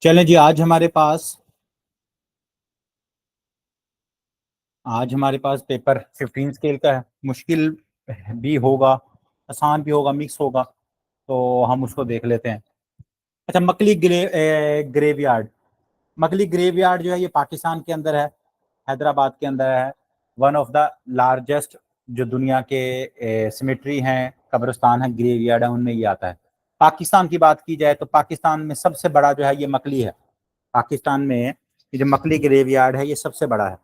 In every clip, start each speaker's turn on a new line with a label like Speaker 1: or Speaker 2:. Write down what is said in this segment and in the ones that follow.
Speaker 1: चलें जी। आज हमारे पास पेपर 15 स्केल का है। मुश्किल भी होगा, आसान भी होगा, मिक्स होगा। तो हम उसको देख लेते हैं। अच्छा, ग्रेवयार्ड। मकली ग्रेवयार्ड जो है ये पाकिस्तान के अंदर है, हैदराबाद के अंदर है। वन ऑफ द लार्जेस्ट जो दुनिया के सिमेट्री हैं, कब्रिस्तान है, ग्रेवयार्ड है, उनमें ये आता है। पाकिस्तान की बात की जाए तो पाकिस्तान में सबसे बड़ा जो है ये मकली है। पाकिस्तान में ये जो मकली ग्रेवयार्ड है ये सबसे बड़ा है।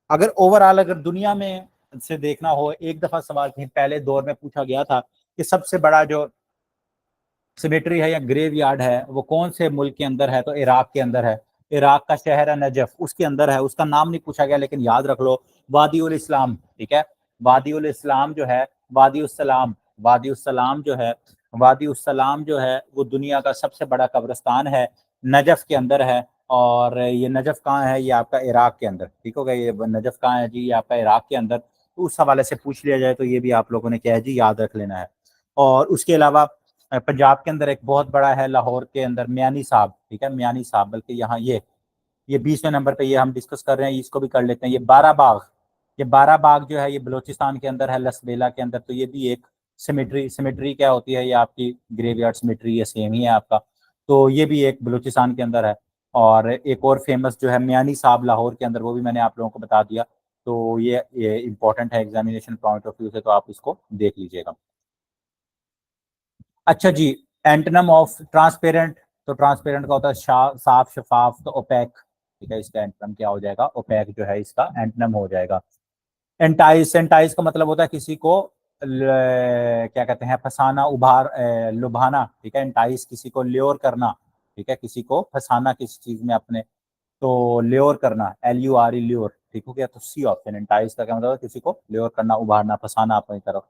Speaker 1: अगर ओवरऑल अगर दुनिया में से देखना हो, एक दफा सवाल कहीं पहले दौर में पूछा गया था कि सबसे बड़ा जो सिमेट्री है या ग्रेवयार्ड है वो कौन से मुल्क के अंदर है, तो इराक के अंदर है। इराक का शहर है नजफ, उसके अंदर है। उसका नाम नहीं पूछा गया, लेकिन याद रख लो, वादी उल इस्लाम। ठीक है, वादी उल इस्लाम जो है, वादी उस सलाम, वादी उस सलाम जो है, वादी उस सलाम जो है वो दुनिया का सबसे बड़ा कब्रिस्तान है, नजफ के अंदर है। और ये नजफ कहाँ है? ये आपका इराक के अंदर। ठीक हो गया, ये नजफ कहाँ है जी? ये आपका इराक के अंदर। तो उस हवाले से पूछ लिया जाए तो ये भी आप लोगों ने क्या है जी, याद रख लेना है। और उसके अलावा पंजाब के अंदर एक बहुत बड़ा है, लाहौर के अंदर, मियानी साहब। ठीक है, मियानी साहब, बल्कि यहाँ ये 20वें नंबर पे ये हम डिस्कस कर रहे हैं, इसको भी कर लेते हैं। ये बारह बाग, ये बारह बाग जो है ये बलूचिस्तान के अंदर है, लसबेला के अंदर। तो ये भी एक सिमेट्री, सिमेट्री क्या होती है? ये आपकी ग्रेवयार्ड सिमेट्री, ये सेम ही है आपका। तो ये भी एक बलूचिस्तान के अंदर है। और एक और फेमस जो है मियानी साहब, लाहौर के अंदर, वो भी मैंने आप लोगों को बता दिया। तो ये इंपॉर्टेंट है एग्जामिनेशन पॉइंट ऑफ व्यू से, तो आप इसको देख लीजिएगा। अच्छा जी, एंटनम ऑफ ट्रांसपेरेंट। तो ट्रांसपेरेंट का होता है साफ, शफाफ। तो ओपेक। ठीक है, इसका एंटनम क्या हो जाएगा? ओपेक जो है इसका एंटनम हो जाएगा। एंटाइज, एंटाइज का मतलब होता है किसी को क्या कहते हैं, फंसाना, लुभाना। ठीक है, एंटाइज किसी को ल्योर करना। ठीक है, किसी को फंसाना किसी चीज में अपने। तो ल्योर करना, LURE, ल्योर। ठीक हो गया। तो सी ऑप्शन, एंटाइज का क्या मतलब है? किसी को ल्योर करना, उभारना, फंसाना अपनी तरफ।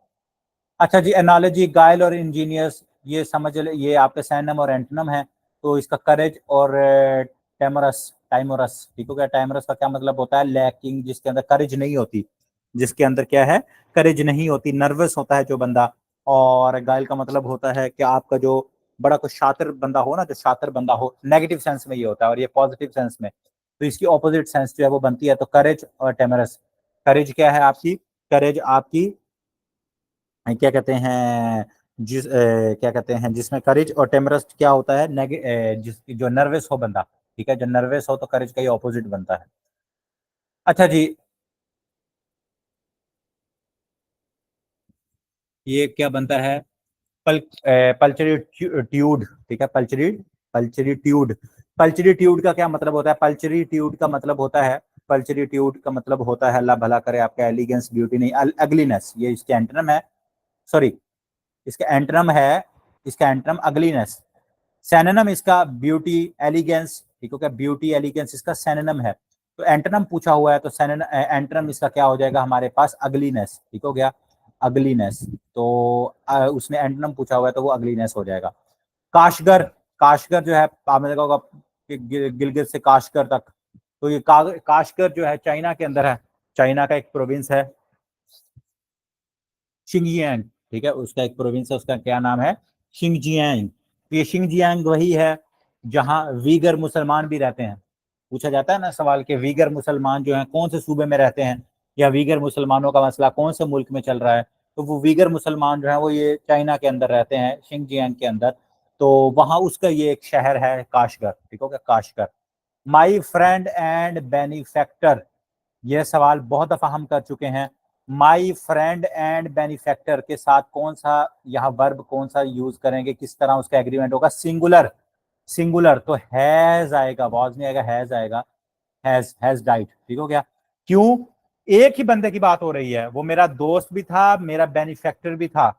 Speaker 1: अच्छा जी, एनालॉजी, गाइल और इंजीनियर्स, ये समझ ले, ये आपके सैनम और एंटनम है। तो इसका करेज और टेमरस, टाइमोरस। ठीक हो गया। टाइमरस का क्या मतलब होता है? लैकिंग, जिसके अंदर करेज नहीं होती, जिसके अंदर क्या है? करेज नहीं होती, नर्वस होता है जो बंदा। और गाइल का मतलब होता है कि आपका जो बड़ा कुछ शातिर बंदा हो ना, जो शातिर बंदा हो, नेगेटिव सेंस में ये होता है, और ये पॉजिटिव सेंस में। तो इसकी ऑपोजिट सेंस जो है वो बनती है। तो करेज और टेमरस। करेज क्या है आपकी? करेज आपकी क्या कहते हैं, क्या कहते हैं जिसमें करेज और टेमरस क्या होता है? जो नर्वस हो बंदा। ठीक है, जो नर्वस हो तो करेज का ही ऑपोजिट बनता है। अच्छा जी, ये क्या बनता है? पल्चरीट्यूड। ठीक है, पल्चरीट्यूड। पल्चरीट्यूड का क्या मतलब होता है? पल्चरीट्यूड का मतलब होता है, पल्चरीट्यूड का मतलब होता है, अल्लाह भला करे आपका, एलिगेंस, ब्यूटी नहीं, अगलीनेस। ये इसके एंटनम है। सॉरी, इसका एंटनम है, इसका एंटनम अगलीनेस। सैनोनिम इसका ब्यूटी, एलिगेंस। ठीक हो गया, ब्यूटी, एलिगेंस इसका सैनोनिम है। तो एंटोनिम पूछा हुआ है, तो एंटोनिम इसका क्या हो जाएगा हमारे पास? अगलीनेस। ठीक हो गया, अगलीनेस। तो उसने एंटोनिम पूछा हुआ है तो वो अगलीनेस हो जाएगा। काशगर, काशगर जो है आपने देखा होगा कि गिलगित से काशगर तक। तो ये काशगर जो है चाइना के अंदर है, चाइना का एक प्रोविंस है, शिंगजियांग। ठीक है, उसका एक प्रोविंस है, उसका क्या नाम है? शिंगजियांग। तो ये शिंगजियांग वही है जहां वीगर मुसलमान भी रहते हैं। पूछा जाता है ना सवाल के, वीगर मुसलमान जो हैं कौन से सूबे में रहते हैं, या वीगर मुसलमानों का मसला कौन से मुल्क में चल रहा है? तो वो वीगर मुसलमान जो है वो ये चाइना के अंदर रहते हैं, शिंगजियांग के अंदर। तो वहां उसका ये एक शहर है काशगर। ठीक हो गया, Kashgar. My friend and benefactor, यह सवाल बहुत दफा हम कर चुके हैं। माई फ्रेंड एंड बेनिफैक्टर के साथ कौन सा यहाँ वर्ब, कौन सा यूज करेंगे, किस तरह उसका एग्रीमेंट होगा? Singular, singular. तो हैज आएगा, वॉज नहीं आएगा, हैज आएगा। Has died. ठीक हो गया। क्यों? एक ही बंदे की बात हो रही है, वो मेरा दोस्त भी था, मेरा बेनिफैक्टर भी था।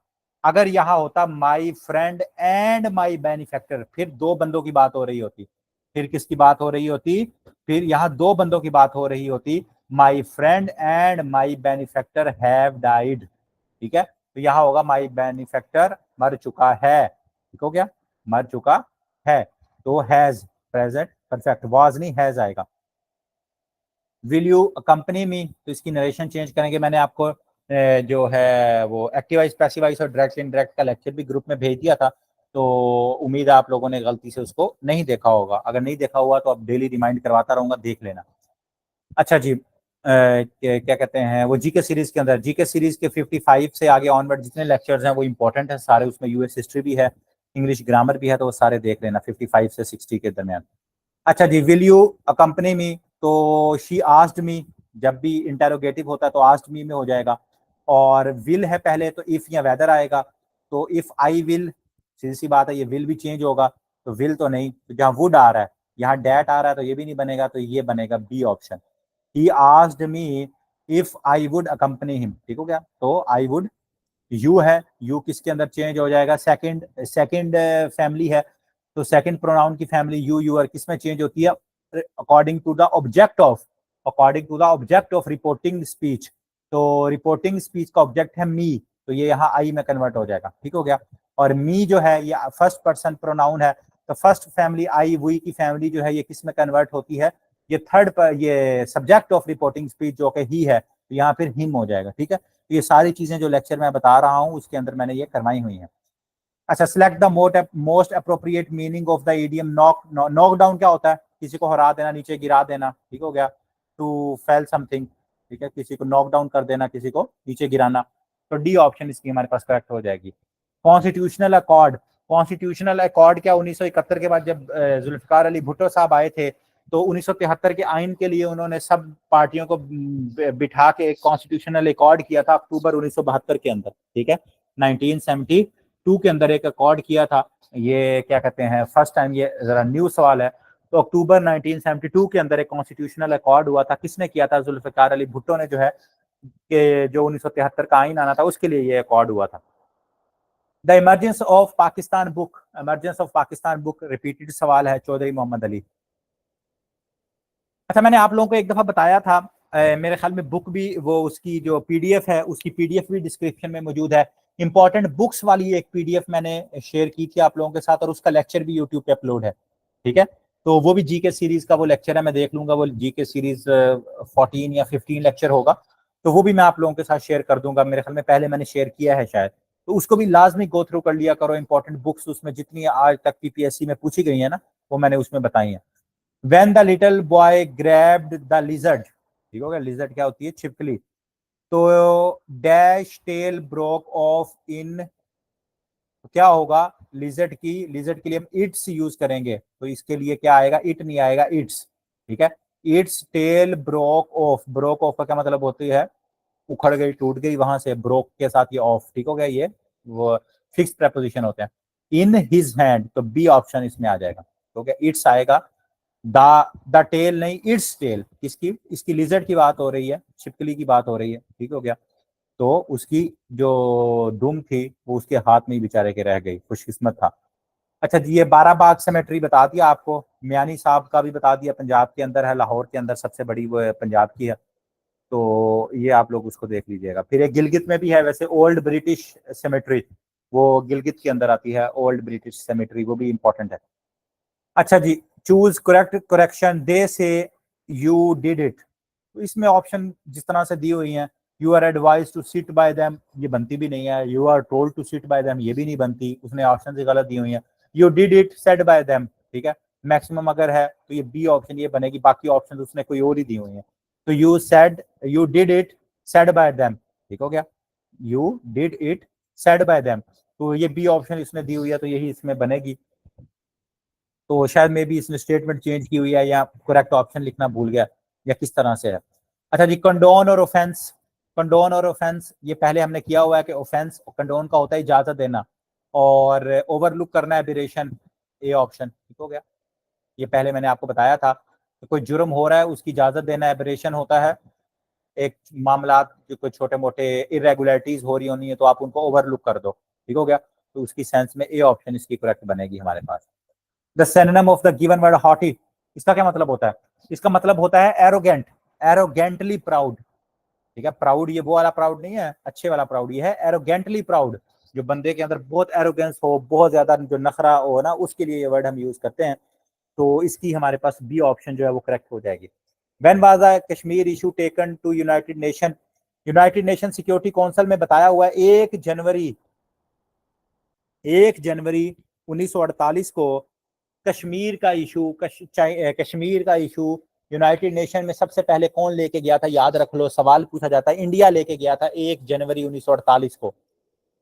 Speaker 1: अगर यहां होता my friend and my benefactor, फिर दो बंदों की बात हो रही होती। फिर किसकी बात हो रही होती? फिर यहां दो बंदों की बात हो रही होती। My friend and my benefactor have died. ठीक है, तो यहां होगा माई बेनिफैक्टर मर चुका है। ठीक हो गया, मर चुका है। तो हैज, प्रेजेंट परफेक्ट, वाज नहीं, हैज आएगा। विल यू कंपनी मी, तो इसकी नरेशन चेंज करेंगे। मैंने आपको जो है वो एक्टिवाइज, पैसिवाइज और डायरेक्ट इनडायरेक्ट का लेक्चर भी ग्रुप में भेज दिया था। तो उम्मीद है आप लोगों ने गलती से उसको नहीं देखा होगा। अगर नहीं देखा हुआ तो अब डेली रिमाइंड करवाता रहूंगा, देख लेना। अच्छा जी, क्या कहते हैं वो जीके सीरीज के अंदर, जीके सीरीज के 55 से आगे ऑनवर्ड जितने लेक्चर्स हैं वो इंपॉर्टेंट हैं सारे, उसमें यूएस हिस्ट्री भी है, इंग्लिश ग्रामर भी है, तो वो सारे देख लेना 55 से 60 के दरमियान। अच्छा जी, विल यू अकम्पनी मी, तो शी आस्क्ड मी, जब भी इंटेरोगेटिव होता है तो आस्क्ड मी में हो जाएगा, और विल है पहले तो इफ या वेदर आएगा, तो इफ आई विल, सीधी सी बात है ये विल भी चेंज होगा, तो विल तो नहीं, तो जहाँ वुड आ रहा है, यहाँ डैट आ रहा है, तो ये भी नहीं बनेगा, तो ये बनेगा B option. He asked me if I would accompany him, ठीक हो गया, तो आई वुड, यू है, यू किसके अंदर चेंज हो जाएगा, सेकंड सेकंड फैमिली है, तो सेकंड प्रोनाउन की फैमिली यू यूर किस में चेंज होती है, according to the object of, according to the object of reporting speech, तो रिपोर्टिंग स्पीच का ऑब्जेक्ट है मी, तो ये यहाँ आई में कन्वर्ट हो जाएगा, ठीक हो गया। और मी जो है ये फर्स्ट पर्सन प्रोनाउन है, तो फर्स्ट फैमिली आई वी की फैमिली जो है ये किस में कन्वर्ट होती है, ये थर्ड पर, ये सब्जेक्ट ऑफ रिपोर्टिंग स्पीच जो कि ही है, तो यहाँ फिर हिम हो जाएगा, ठीक है। ये सारी चीजें जो लेक्चर में बता रहा हूँ उसके अंदर मैंने ये करवाई हुई हैं। अच्छा, select the most appropriate meaning of the idiom knock, knock down क्या होता है, किसी को हरा देना, नीचे गिरा देना, ठीक हो गया। टू फेल समथिंग, ठीक है, किसी को नॉक डाउन कर देना, किसी को नीचे गिराना, तो डी ऑप्शन इसकी हमारे पास करेक्ट हो जाएगी। कॉन्स्टिट्यूशनल अकॉर्ड, कॉन्स्टिट्यूशनल अकॉर्ड क्या, 1971 के बाद जब जुल्फिकार अली भुट्टो साहब आए थे, तो 1973 के आइन के लिए उन्होंने सब पार्टियों को बिठा के एक कॉन्स्टिट्यूशनल अकॉर्ड किया था अक्टूबर 1972 के अंदर, ठीक है, 1972 के अंदर एक अकॉर्ड किया था। ये क्या कहते हैं, फर्स्ट टाइम, ये जरा न्यू सवाल है, तो अक्टूबर 1972 के अंदर एक कॉन्स्टिट्यूशनल अकॉर्ड हुआ था, किसने किया था, जुल्फिकार अली भुट्टो ने जो है, कि जो 1973 का आइन आना था उसके लिए ये अकॉर्ड हुआ था। The emergence of Pakistan book, emergence of Pakistan book repeated सवाल है, चौधरी मोहम्मद अली। अच्छा, मैंने आप लोगों को एक दफा बताया था, मेरे ख्याल में बुक भी, वो उसकी जो पीडीएफ है उसकी पीडीएफ भी डिस्क्रिप्शन में मौजूद है। इंपॉर्टेंट बुक्स वाली एक पीडीएफ मैंने शेयर की थी आप लोगों के साथ, और उसका लेक्चर भी यूट्यूब पे अपलोड है, ठीक है। तो वो भी जीके सीरीज का वो लेक्चर है, मैं देख लूंगा, वो जीके सीरीज 14 या 15 लेक्चर होगा, तो वो भी मैं आप लोगों के साथ शेयर कर दूंगा, मेरे ख्याल में पहले मैंने शेयर किया है शायद, तो उसको भी लाजमी गो थ्रू कर लिया करो। इंपॉर्टेंट बुक्स उसमें जितनी आज तक पीपीएससी में पूछी गई है ना, वो मैंने उसमें बताई है। When the little boy grabbed the lizard, ठीक हो गया, लिजर्ड क्या होती है, छिपकली, तो डैश टेल ब्रोक ऑफ इन, तो क्या होगा, लिजर्ड की, लिजर्ड के लिए हम इट्स यूज करेंगे, तो इसके लिए क्या आएगा, इट नहीं आएगा, इट्स, ठीक है। Its tail broke off, broke off का क्या मतलब होती है, उखड़ गई, टूट गई, वहां से ब्रोक के साथ ये ऑफ, ठीक हो गया, ये वो फिक्स प्रेपोजिशन होते हैं। इन हिज हैंड, तो बी ऑप्शन इसमें आ जाएगा, तो क्या इट्स आएगा, द टेल नहीं, इट्स टेल, किसकी, इसकी लिजर्ड की बात हो रही है, छिपकली की बात हो रही है, ठीक हो गया, तो उसकी जो दुम थी वो उसके हाथ में ही बेचारे के रह गई, खुशकिस्मत था। अच्छा जी, ये 12 बाग सेमेट्री बता दिया आपको, मियानी साहब का भी बता दिया, पंजाब के अंदर है, लाहौर के अंदर सबसे बड़ी वो पंजाब की है, तो ये आप लोग उसको देख लीजिएगा। फिर एक गिलगित में भी है वैसे, ओल्ड ब्रिटिश सेमेट्री, वो गिलगित के अंदर आती है, ओल्ड ब्रिटिश सेमेट्री, वो भी इंपॉर्टेंट है। अच्छा जी, चूज करेक्ट करेक्शन, दे से यू डिड इट, तो इसमें ऑप्शन जिस तरह से दी हुई हैं, you are advise to sit by them, ये बनती भी नहीं है, you are told to sit by them, ये भी नहीं बनती, उसने ऑप्शन से गलत दी हुई है। You did it said bye them, ठीक है, मैक्सिमम अगर है तो ये बी ऑप्शन ये बनेगी, बाकी ऑप्शन उसने कोई और ही दी हुई है, तो you said, you did it said bye them, ठीक हो गया, you did it said bye them, तो ये बी ऑप्शन इसने दी हुई है, तो यही इसमें बनेगी। तो शायद मे भी इसने स्टेटमेंट चेंज की हुई है, या करेक्ट ऑप्शन लिखना भूल गया, या किस तरह से है। अच्छा जी, कंडोन और ऑफेंस, कंडोन और ऑफेंस ये पहले हमने किया हुआ है कि ऑफेंस, कंडोन का होता है इजाजत देना, और ओवरलुक करना एबिरेशन, ए ऑप्शन, ठीक हो गया, ये पहले मैंने आपको बताया था, तो कोई जुर्म हो रहा है उसकी इजाजत देना एबिरेशन होता है, एक मामला जो कोई छोटे मोटे इरेगुलरिटीज हो रही होनी है तो आप उनको ओवरलुक कर दो, ठीक हो गया, तो उसकी सेंस में ए ऑप्शन इसकी करेक्ट बनेगी हमारे पास। The synonym of the given word haughty, इसका क्या मतलब होता है, इसका मतलब होता है एरोगेंट, एरोगेंटली प्राउड, ठीक है, प्राउड ये वो वाला प्राउड नहीं है, अच्छे वाला प्राउड, ये है एरोगेंटली प्राउड, जो बंदे के अंदर बहुत एरोगेंस हो, बहुत ज्यादा जो नखरा हो ना, उसके लिए ये वर्ड हम यूज करते हैं, तो इसकी हमारे पास बी ऑप्शन जो है वो करेक्ट हो जाएगी। When was the Kashmir issue taken to United Nation, United Nation Security Council में बताया हुआ है 1 जनवरी 1948 को कश्मीर का इशू कश्मीर का इशू यूनाइटेड नेशन में सबसे पहले कौन लेके गया था? याद रख लो, सवाल पूछा जाता है। इंडिया लेके गया था 1 जनवरी 1948 को।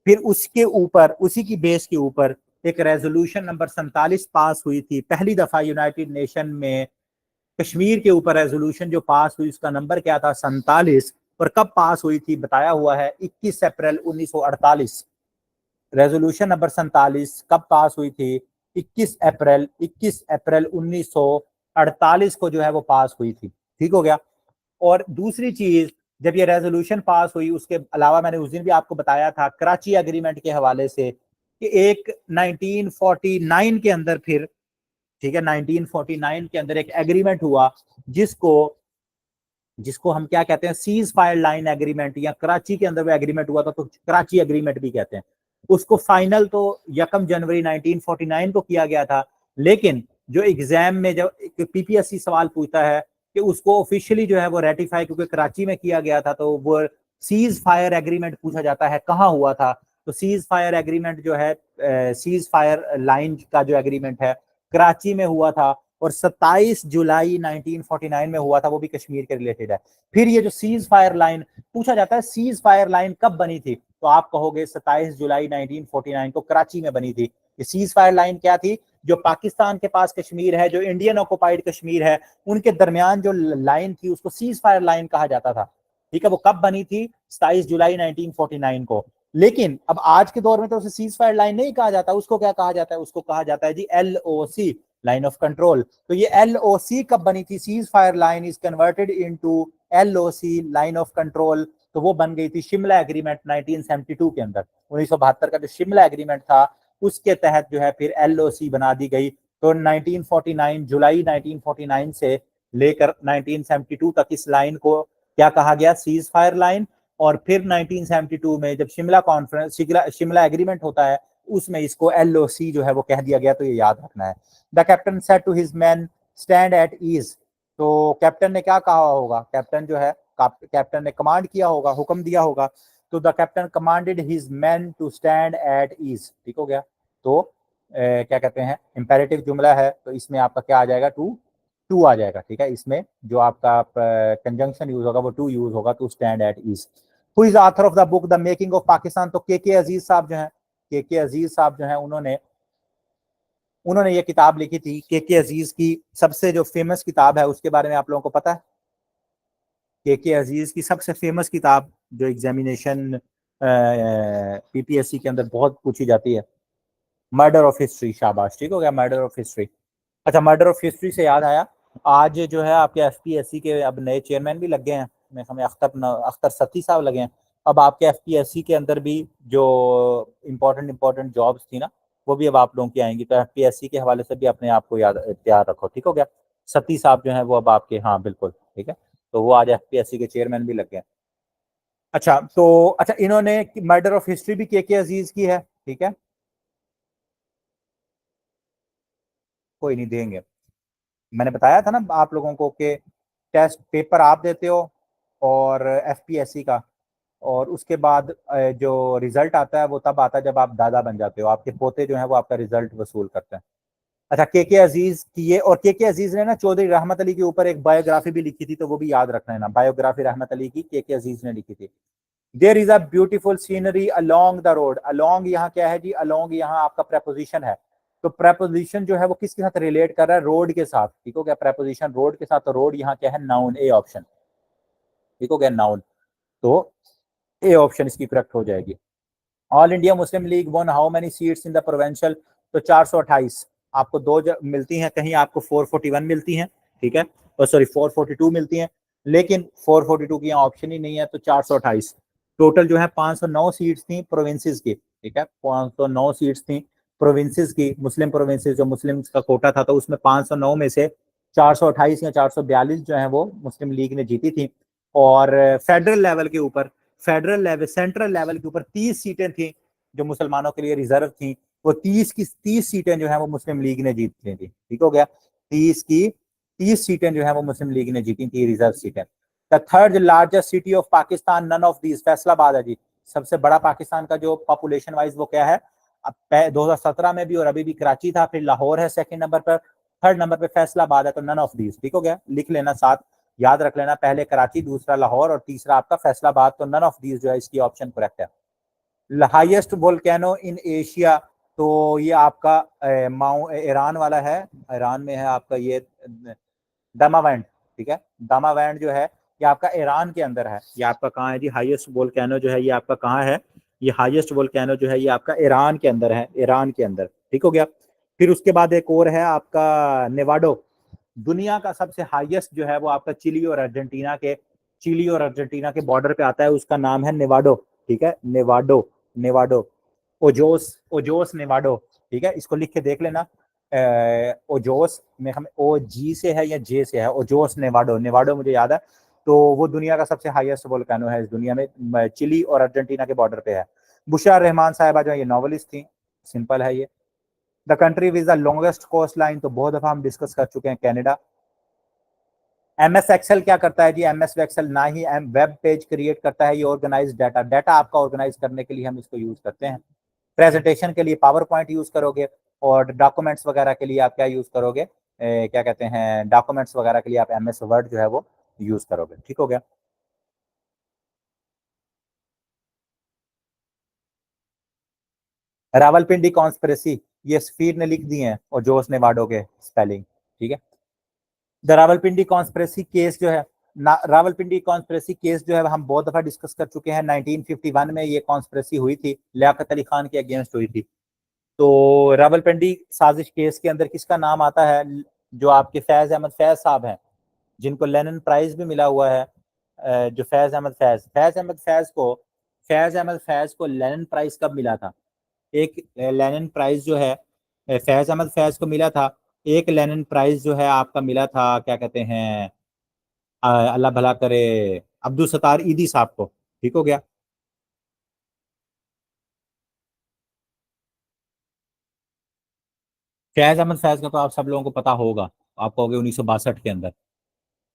Speaker 1: फिर उसके ऊपर, उसी की बेस के ऊपर एक रेजोल्यूशन नंबर 47 पास हुई थी। पहली दफा यूनाइटेड नेशन में कश्मीर के ऊपर रेजोल्यूशन जो पास हुई, उसका नंबर क्या था? 47। और कब पास हुई थी? बताया हुआ है 21 अप्रैल 1948। रेजोल्यूशन नंबर 47 कब पास हुई थी? 21 अप्रैल 1948 को जो है वो पास हुई थी। ठीक हो गया। और दूसरी चीज, जब ये रेजोल्यूशन पास हुई, उसके अलावा मैंने उस दिन भी आपको बताया था कराची एग्रीमेंट के हवाले से कि एक 1949 के अंदर फिर, ठीक है, 1949 के अंदर एक एग्रीमेंट हुआ जिसको जिसको हम क्या कहते हैं? सीज फायर लाइन एग्रीमेंट, या कराची के अंदर वो एग्रीमेंट हुआ था तो कराची एग्रीमेंट भी कहते हैं उसको। फाइनल तो 1 जनवरी 1949 को किया गया था, लेकिन जो एग्जाम में जब पीपीएससी सवाल पूछता है कि उसको ऑफिशियली जो है वो रेटिफाई क्योंकि कराची में किया गया था, तो वो सीज फायर एग्रीमेंट पूछा जाता है कहाँ हुआ था। तो सीज फायर एग्रीमेंट जो है, सीज फायर लाइन का जो एग्रीमेंट है, कराची में हुआ था। और 27 जुलाई 1949 में हुआ था, वो भी कश्मीर के रिलेटेड है। फिर ये जो सीज फायर लाइन पूछा जाता है, सीज फायर लाइन कब बनी थी? तो आप कहोगे 27 जुलाई 1949 को कराची में बनी थी। ये सीज फायर लाइन क्या थी? जो पाकिस्तान के पास कश्मीर है, जो इंडियन ऑक्युपाइड कश्मीर है, उनके दरमियान जो लाइन थी उसको सीज फायर लाइन कहा जाता था। ठीक है, वो कब बनी थी? 27 जुलाई 1949 को। लेकिन अब आज के दौर में तो उसे सीज फायर लाइन नहीं कहा जाता, उसको क्या कहा जाता है? उसको कहा जाता है जी LOC, लाइन ऑफ कंट्रोल। तो ये LOC कब बनी थी? Cease fire line is converted into LOC, line of control. तो वो बन गई थी शिमला एग्रीमेंट 1972 के अंदर। 1972 का जो शिमला एग्रीमेंट था उसके तहत जो है फिर LOC बना दी गई। तो 1949, जुलाई 1949 से लेकर 1972 तक इस लाइन को क्या कहा गया? Cease fire line. और फिर 1972 में जब शिमला कॉन्फ्रेंस, शिमला एग्रीमेंट होता है, उसमें इसको LOC जो है वो कह दिया गया। तो ये याद रखना है। The captain said to his man stand at ease. तो कैप्टन ने क्या कहा होगा? कैप्टन जो है, कैप्टन ने कमांड किया होगा, हुक्म दिया होगा। तो the captain commanded his man to stand at ease. ठीक हो गया। तो क्या कहते हैं? इंपेरेटिव जुमला है, तो इसमें आपका क्या आ जाएगा? टू, टू आ जाएगा। ठीक है, इसमें जो आपका कंजंक्शन यूज होगा वो टू यूज होगा, to stand at ease. Who is author of the book the making of Pakistan? तो के अजीज साहब जो हैं, के अजीज साहब जो हैं, उन्होंने ये किताब लिखी थी। के अजीज की सबसे जो फेमस किताब है उसके बारे में आप लोगों को पता है? के अजीज की सबसे फेमस किताब जो एग्जामिनेशन पीपीएससी के अंदर बहुत पूछी जाती है, मर्डर ऑफ हिस्ट्री। शाबाश, ठीक हो गया, मर्डर ऑफ हिस्ट्री। अच्छा, मर्डर ऑफ हिस्ट्री से याद आया, आज जो है आपके एफपीएससी के अब नए चेयरमैन भी लग गए हैं। मेरे समय अख्तर सत्ती साहब लगे हैं। अब आपके एफपीएससी के अंदर भी जो इम्पोर्टेंट इम्पोर्टेंट जॉब्स थी ना, वो भी अब आप लोगों की आएंगी। तो एफपीएससी के हवाले से भी अपने आप को याद तैयार रखो। ठीक हो गया। सत्ती साहब जो है वो अब आपके, हाँ बिल्कुल ठीक है, तो वो आज एफपीएससी के चेयरमैन भी लग गए। अच्छा, तो अच्छा, इन्होंने मर्डर ऑफ हिस्ट्री भी के अजीज की है। ठीक है, कोई नहीं देंगे। मैंने बताया था ना आप लोगों को कि टेस्ट पेपर आप देते हो और एफपीएससी का, और उसके बाद जो रिजल्ट आता है वो तब आता है जब आप दादा बन जाते हो। आपके पोते जो है वो आपका रिजल्ट वसूल करते हैं। अच्छा, के अजीज की ये, और के अजीज ने ना चौधरी रहमत अली के ऊपर एक बायोग्राफी भी लिखी थी, तो वो भी याद रखना है ना, बायोग्राफी रहमत अली की के अजीज ने लिखी थी। There is a beautiful scenery along the road. Along यहाँ क्या है जी? अलोंग यहाँ आपका प्रेपोजिशन है। तो प्रेपोजिशन जो है वो किसके साथ रिलेट कर रहा है? रोड के साथ। ठीक हो गया, प्रेपोजिशन रोड के साथ। तो रोड यहाँ क्या है? Noun, A option. ठीक हो गया, नाउन। तो ए ऑप्शन इसकी करेक्ट हो जाएगी। All India Muslim league one how many seats in the provincial? तो 428। आपको दो मिलती हैं, कहीं आपको 441 मिलती हैं, ठीक है, और सॉरी 442 मिलती हैं, लेकिन 442 की यहाँ ऑप्शन ही नहीं है। तो 428 टोटल जो है 509 सीट्स थी प्रोविंसेस की। ठीक है, 509 सीट्स थी प्रोविंसेस की, मुस्लिम प्रोविंसेस, जो मुस्लिम का कोटा था, तो उसमें 509 में से 428 या 442 जो है वो मुस्लिम लीग ने जीती थी। और फेडरल लेवल के ऊपर, फेडरल लेवल, सेंट्रल लेवल के ऊपर 30 सीटें थी जो मुसलमानों के लिए रिजर्व थी। वो 30 सीटें जो है वो मुस्लिम लीग ने जीत ली थी। ठीक हो गया, 30 सीटें जो है वो मुस्लिम लीग ने जीती थी, रिजर्व सीटें। The third largest city of Pakistan, none of these, Faisalabad है जी। सबसे बड़ा पाकिस्तान का जो पॉपुलेशन वाइज वो क्या है? अब 2017 में भी और अभी भी कराची था, फिर लाहौर है सेकंड नंबर पर, थर्ड नंबर पे फैसलाबाद है। तो नन ऑफ दीज, ठीक हो गया, लिख लेना साथ, याद रख लेना, पहले कराची, दूसरा लाहौर और तीसरा आपका फैसलाबाद। तो नन ऑफ दीज जो है इसकी ऑप्शन करेक्ट है। हाईएस्ट वोल्केनो इन एशिया, तो ये आपका ईरान वाला है, ईरान में है आपका ये दामावैंड, ठीक है। दामावैंड जो है ये आपका ईरान के अंदर है। ये आपका कहाँ है जी, हाईएस्ट वोल्केनो जो है ये आपका कहाँ है, ये हाईएस्ट वोल्केनो जो है ये आपका ईरान के अंदर है, ईरान के अंदर, ठीक हो गया। फिर उसके बाद एक और है आपका नेवाडो। दुनिया का सबसे हाईएस्ट जो है वो आपका चिली और अर्जेंटीना के बॉर्डर पे आता है, उसका नाम है नेवाडो, ठीक है, नेवाडो, नेवाडो, ओजोस, ओजोस नेवाडो, ठीक है, इसको लिख के देख लेना। ओजोस में हम ओ जी से है या जे से है, ओजोस नेवाडो, नेवाडो मुझे याद है। तो वो दुनिया का सबसे हाईएस्ट वोल्केनो है इस दुनिया में, चिली और अर्जेंटीना के बॉर्डर पे है। बुशरा रहमान साहिबा जो है ये नॉवलिस्ट थी, सिंपल है ये। The country with the longest coast line, तो बहुत दफा हम डिस्कस कर चुके हैं, कनाडा। एमएस एक्सेल क्या करता है जी, एमएस एक्सेल ना ही वेब पेज क्रिएट करता है, ये ऑर्गेनाइज डाटा, डाटा आपका ऑर्गेनाइज करने के लिए हम इसको यूज करते हैं। प्रेजेंटेशन के लिए पावर पॉइंट यूज करोगे, और डॉक्यूमेंट्स वगैरह के लिए आप क्या यूज करोगे, क्या कहते हैं, डॉक्यूमेंट्स वगैरह के लिए आप एमएस वर्ड जो है वो यूज करोगे, ठीक हो गया। रावलपिंडी कॉन्स्पिरेसी, ये सफीर ने लिख दिए हैं और जोश ने वाडो के स्पेलिंग, ठीक है। द रावलपिंडी कॉन्स्पिरेसी केस जो है, रावलपिंडी कॉन्स्पिरेसी केस जो है हम बहुत दफा डिस्कस कर चुके हैं। 1951 में ये कॉन्स्पिरेसी हुई थी, लियाकत अली खान के अगेंस्ट हुई थी। तो रावलपिंडी साजिश केस के अंदर किसका नाम आता है, जो आपके फैज अहमद फैज साहब हैं, जिनको लेनिन प्राइज भी मिला हुआ है। जो फैज अहमद फैज को लेनिन प्राइज कब मिला था, एक लेनिन प्राइज जो है फैज अहमद फैज को मिला था। एक लेनिन प्राइज जो है आपका मिला था, क्या कहते हैं, अल्लाह भला करे, अब्दुल सत्तार ईदी साहब को, ठीक हो गया। फैज अहमद फैज का तो आप सब लोगों को पता होगा, आप कहोगे 1962 के अंदर,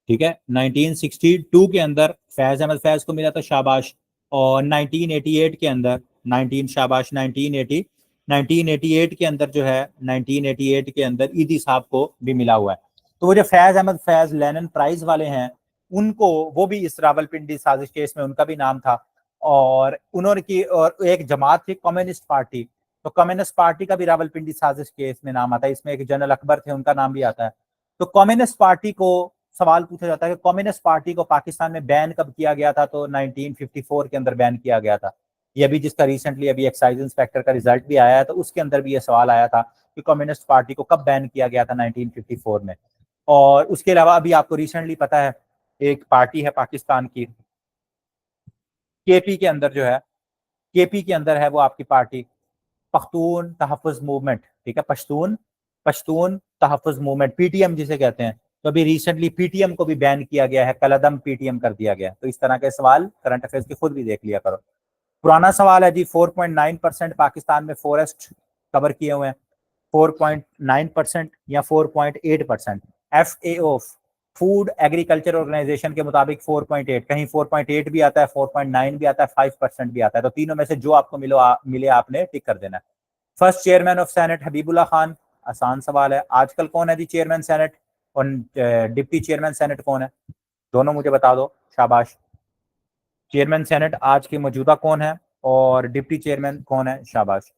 Speaker 1: ठीक है। 1962 के अंदर फैज अहमद फैज को मिला था शाबाश। और 1988 के अंदर 19 शाबाश 1988 के अंदर जो है 1988 के अंदर ईदी साहब को भी मिला हुआ है। तो वो जो फैज अहमद फैज लेनिन प्राइज वाले हैं, उनको, वो भी इस रावलपिंडी साजिश केस में उनका भी नाम था। और उन्होंने की, और एक जमात थी कम्युनिस्ट पार्टी, तो कम्युनिस्ट पार्टी का भी रावलपिंडी साजिश केस में नाम आता है। इसमें एक जनरल अकबर थे, उनका नाम भी आता है। तो कम्युनिस्ट पार्टी को सवाल पूछा जाता है कि कम्युनिस्ट पार्टी को पाकिस्तान में बैन कब किया गया था, तो 1954 के अंदर बैन किया गया था। ये अभी जिसका रिसेंटली अभी एक्साइज इंस्पेक्टर का रिजल्ट भी आया है, तो उसके अंदर भी ये सवाल आया था कि कम्युनिस्ट पार्टी को कब बैन किया गया था 1954 में। और उसके अलावा अभी आपको रिसेंटली पता है, एक पार्टी है पाकिस्तान की, केपी के अंदर जो है, केपी के अंदर है वो आपकी पार्टी पख्तून तहफ़्फ़ुज़ मूवमेंट, ठीक है, पश्तून पश्तून तहफ़्फ़ुज़ मूवमेंट, पीटीएम जिसे कहते हैं। तो अभी रिसेंटली पीटीएम को भी बैन किया गया है, कलदम पीटीएम कर दिया गया। तो इस तरह के सवाल करंट अफेयर्स के खुद भी देख लिया करो। पुराना सवाल है जी, 4.9% पाकिस्तान में फॉरेस्ट कवर किए हुए हैं, 4.9% या 4.8%। FAO, फूड एग्रीकल्चर ऑर्गेनाइजेशन के मुताबिक 4.8, कहीं 4.8 भी आता है, 4.9 भी आता है, 5% भी आता है। तो तीनों में से जो आपको मिले आपने टिक कर देना है। First chairman of senate Habibullah Khan, आसान सवाल है। आजकल कौन है जी चेयरमैन सेनेट, और डिप्टी चेयरमैन सेनेट कौन है, दोनों मुझे बता दो, शाबाश। चेयरमैन सेनेट आज के मौजूदा कौन है, और डिप्टी चेयरमैन कौन है, शाबाश।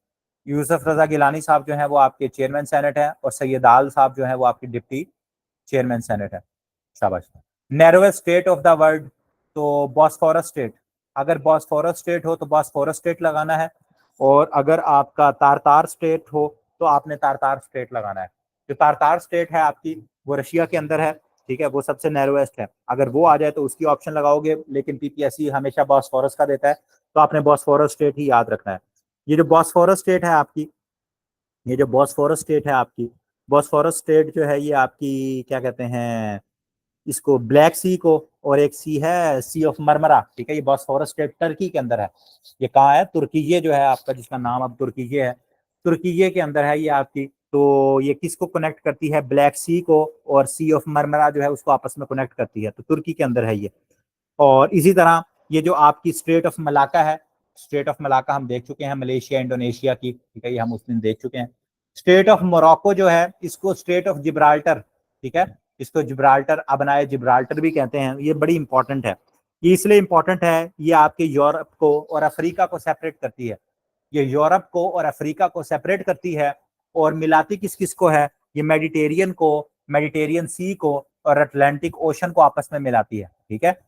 Speaker 1: यूसुफ रजा गिलानी साहब जो है वो आपके चेयरमैन सेनेट है, और सैयद आल साहब जो है वो आपके डिप्टी चेयरमैन सेनेट है, शाबाश। Narrowest state of the world, तो बॉस्फोरस स्टेट। अगर बॉस्फोरस स्टेट हो तो बॉस्फोरस स्टेट लगाना है, और अगर आपका तारतार स्टेट हो तो आपने तारतार स्टेट लगाना है। जो तारतार स्टेट है आपकी, वो रशिया के अंदर है, ठीक है, वो सबसे नैरोवेस्ट है। अगर वो आ जाए तो उसकी ऑप्शन लगाओगे, लेकिन पीपीएससी हमेशा बॉस्फोरस का देता है, तो आपने बॉस्फोरस स्टेट ही याद रखना है। ये जो बॉस्फोरस स्टेट है आपकी, ये जो बॉस्फोरस स्टेट है आपकी, बॉस्फोरस स्टेट जो है ये आपकी, क्या कहते हैं इसको, ब्लैक सी को, और एक सी है सी ऑफ मरमरा, ठीक है, ये बॉस्फोरस स्टेट टर्की के अंदर है। ये कहाँ है, तुर्कीये जो है आपका, जिसका नाम अब तुर्कीये है, तुर्कीये के अंदर है ये आपकी। तो ये किसको कनेक्ट करती है, ब्लैक सी को, और सी ऑफ मरमरा जो है उसको आपस में कनेक्ट करती है, तो तुर्की के अंदर है ये। और इसी तरह ये जो आपकी स्ट्रेट ऑफ मलाका है, स्ट्रेट ऑफ मलाका हम देख चुके हैं, मलेशिया इंडोनेशिया की, ठीक है, ये हम उस दिन देख चुके हैं। स्ट्रेट ऑफ मोरक्को जो है इसको स्ट्रेट ऑफ जिब्राल्टर, ठीक है, इसको जिब्राल्टर अबनाए जिब्राल्टर भी कहते हैं। ये बड़ी इंपॉर्टेंट है, ये इसलिए इंपॉर्टेंट है, ये आपके यूरोप को और अफ्रीका को सेपरेट करती है। ये यूरोप को और अफ्रीका को सेपरेट करती है और मिलाती किस किस को है, ये मेडिटेरियन को, मेडिटेरियन सी को और अटलांटिक ओशन को आपस में मिलाती है, ठीक है।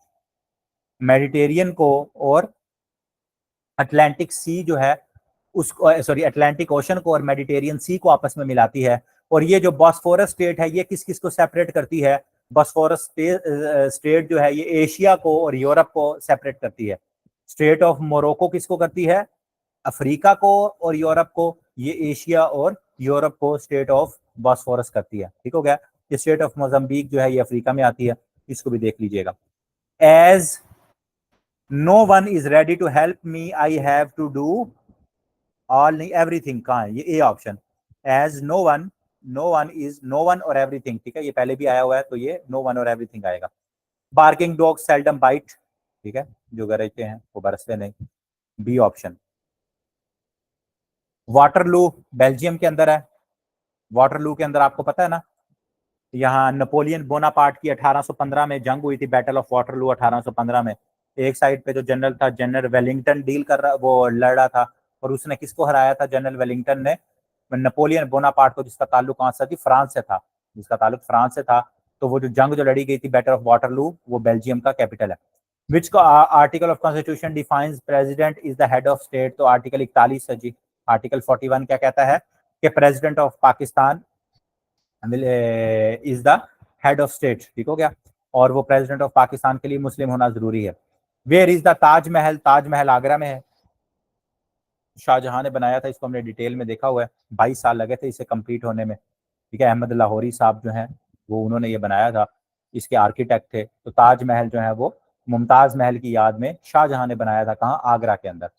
Speaker 1: मेडिटेरियन को और अटलांटिक सी जो है उसको, सॉरी, अटलांटिक ओशन को और मेडिटेरियन सी को आपस में मिलाती है। और ये जो बॉस्फोरस स्टेट है ये किस किस को सेपरेट करती है, बॉस्फोरस स्टेट जो है ये एशिया को और यूरोप को सेपरेट करती है। स्टेट ऑफ मोरक्को किसको करती है, अफ्रीका को और यूरोप को, ये एशिया और यूरोप को स्टेट ऑफ बॉस्फोरस करती है, ठीक हो गया। ये स्टेट ऑफ मोजाम्बिक जो है ये अफ्रीका में आती है, इसको भी देख लीजिएगा। As no one is ready to help me I have to do all, नहीं एवरीथिंग, कहाँ है ये, A option. As no one, no one is no one और एवरीथिंग, ठीक है, ये पहले भी आया हुआ है तो ये नो वन और एवरीथिंग आएगा। बार्किंग डॉग सेल्डम बाइट, ठीक है, जो गरजते हैं वो बरसते नहीं, बी ऑप्शन। वाटरलू बेल्जियम के अंदर है। वाटरलू के अंदर आपको पता है ना, यहाँ नेपोलियन बोनापार्ट की 1815 में जंग हुई थी, बैटल ऑफ वाटरलू 1815 में। एक साइड पे जो जनरल था, जनरल वेलिंगटन डील कर रहा, वो लड़ रहा था, और उसने किसको हराया था, जनरल वेलिंगटन ने नेपोलियन बोनापार्ट को, जिसका ताल्लुक कहाँ से थी, फ्रांस से था, जिसका ताल्लुक फ्रांस से था। तो वो जो जंग जो लड़ी गई थी बैटल ऑफ वाटरलू, वो बेल्जियम का कैपिटल है। विच का article of constitution defines president is the head of state, तो आर्टिकल 41 है जी। आर्टिकल 41 क्या कहता है कि president of Pakistan is the head of state, ठीक हो गया, और वो प्रेसिडेंट ऑफ पाकिस्तान के लिए मुस्लिम होना जरूरी है। Where is the Taj Mahal, Taj Mahal Agra में है, शाहजहां ने बनाया था, इसको हमने डिटेल में देखा हुआ है, 22 साल लगे थे इसे कंप्लीट होने में, ठीक है। अहमद लाहौरी साहब जो हैं वो उन्होंने ये बनाया था, इसके आर्किटेक्ट थे। तो ताजमहल जो है वो मुमताज महल की याद में शाहजहां ने बनाया था, कहाँ, आगरा के अंदर,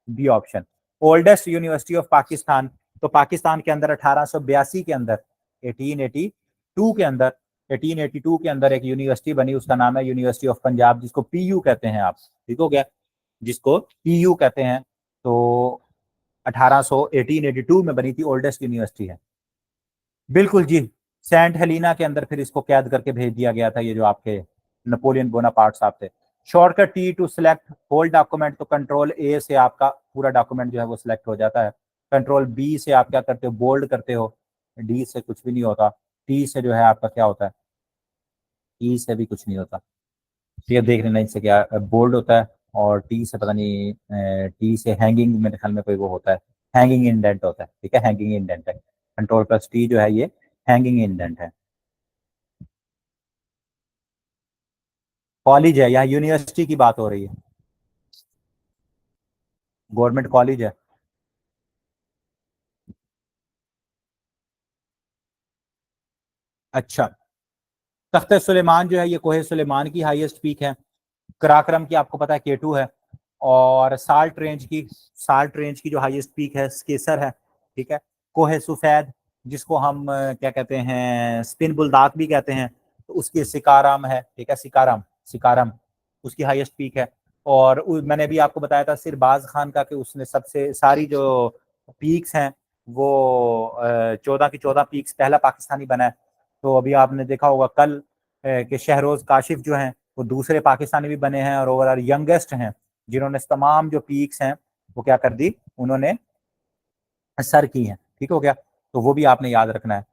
Speaker 1: B option. Oldest university of Pakistan, तो पाकिस्तान के अंदर 1882 के अंदर, 1882 के अंदर, 1882 के अंदर एक यूनिवर्सिटी बनी, उसका नाम है यूनिवर्सिटी ऑफ पंजाब, जिसको पीयू कहते हैं आप, ठीक हो गया, जिसको पीयू कहते हैं। तो 1882 में बनी थी, ओल्डेस्ट यूनिवर्सिटी है, बिल्कुल जी। सेंट हेलिना के अंदर फिर इसको कैद करके भेज दिया गया था, ये जो आपके नेपोलियन बोनापार्ट साहब थे। Shortcut T to select whole document, तो कंट्रोल ए से आपका पूरा डॉक्यूमेंट जो है वो सिलेक्ट हो जाता है। कंट्रोल बी से आप क्या करते हो, बोल्ड करते हो। डी से कुछ भी नहीं होता। टी से जो है आपका क्या होता है, ई से भी कुछ नहीं होता, ठीक है, देख लेना इससे क्या बोल्ड होता है। और टी से पता नहीं, टी से हैंगिंग मेरे ख्याल में कोई वो होता है, हैंगिंग इंडेंट होता है, ठीक है, हैंगिंग इंडेंट है। कंट्रोल प्लस टी जो है ये हैंगिंग इंडेंट है। कॉलेज है, यहाँ यूनिवर्सिटी की बात हो रही है, गवर्नमेंट कॉलेज है। अच्छा, तख्त सुलेमान जो है ये कोहे सुलेमान की हाईएस्ट पीक है। कराक्रम की आपको पता है केटू है। और साल्ट रेंज की जो हाईएस्ट पीक है स्केसर है, ठीक है। कोहे सफेद, जिसको हम क्या कहते हैं, स्पिन बुलदाक भी कहते हैं, तो उसकी सिकाराम है, ठीक है, सिकाराम, सिकाराम उसकी हाईएस्ट पीक है। और मैंने भी आपको बताया था सिरबाज खान का, कि उसने सबसे सारी जो पीक्स हैं वो 14 की 14 पीक्स पहला पाकिस्तानी बना है। तो अभी आपने देखा होगा कल कि शहरोज काशिफ जो हैं वो दूसरे पाकिस्तानी भी बने हैं और ओवरऑल यंगेस्ट हैं, जिन्होंने तमाम जो पीक्स हैं वो क्या कर दी, उन्होंने सर की हैं, ठीक हो गया। तो वो भी आपने याद रखना है।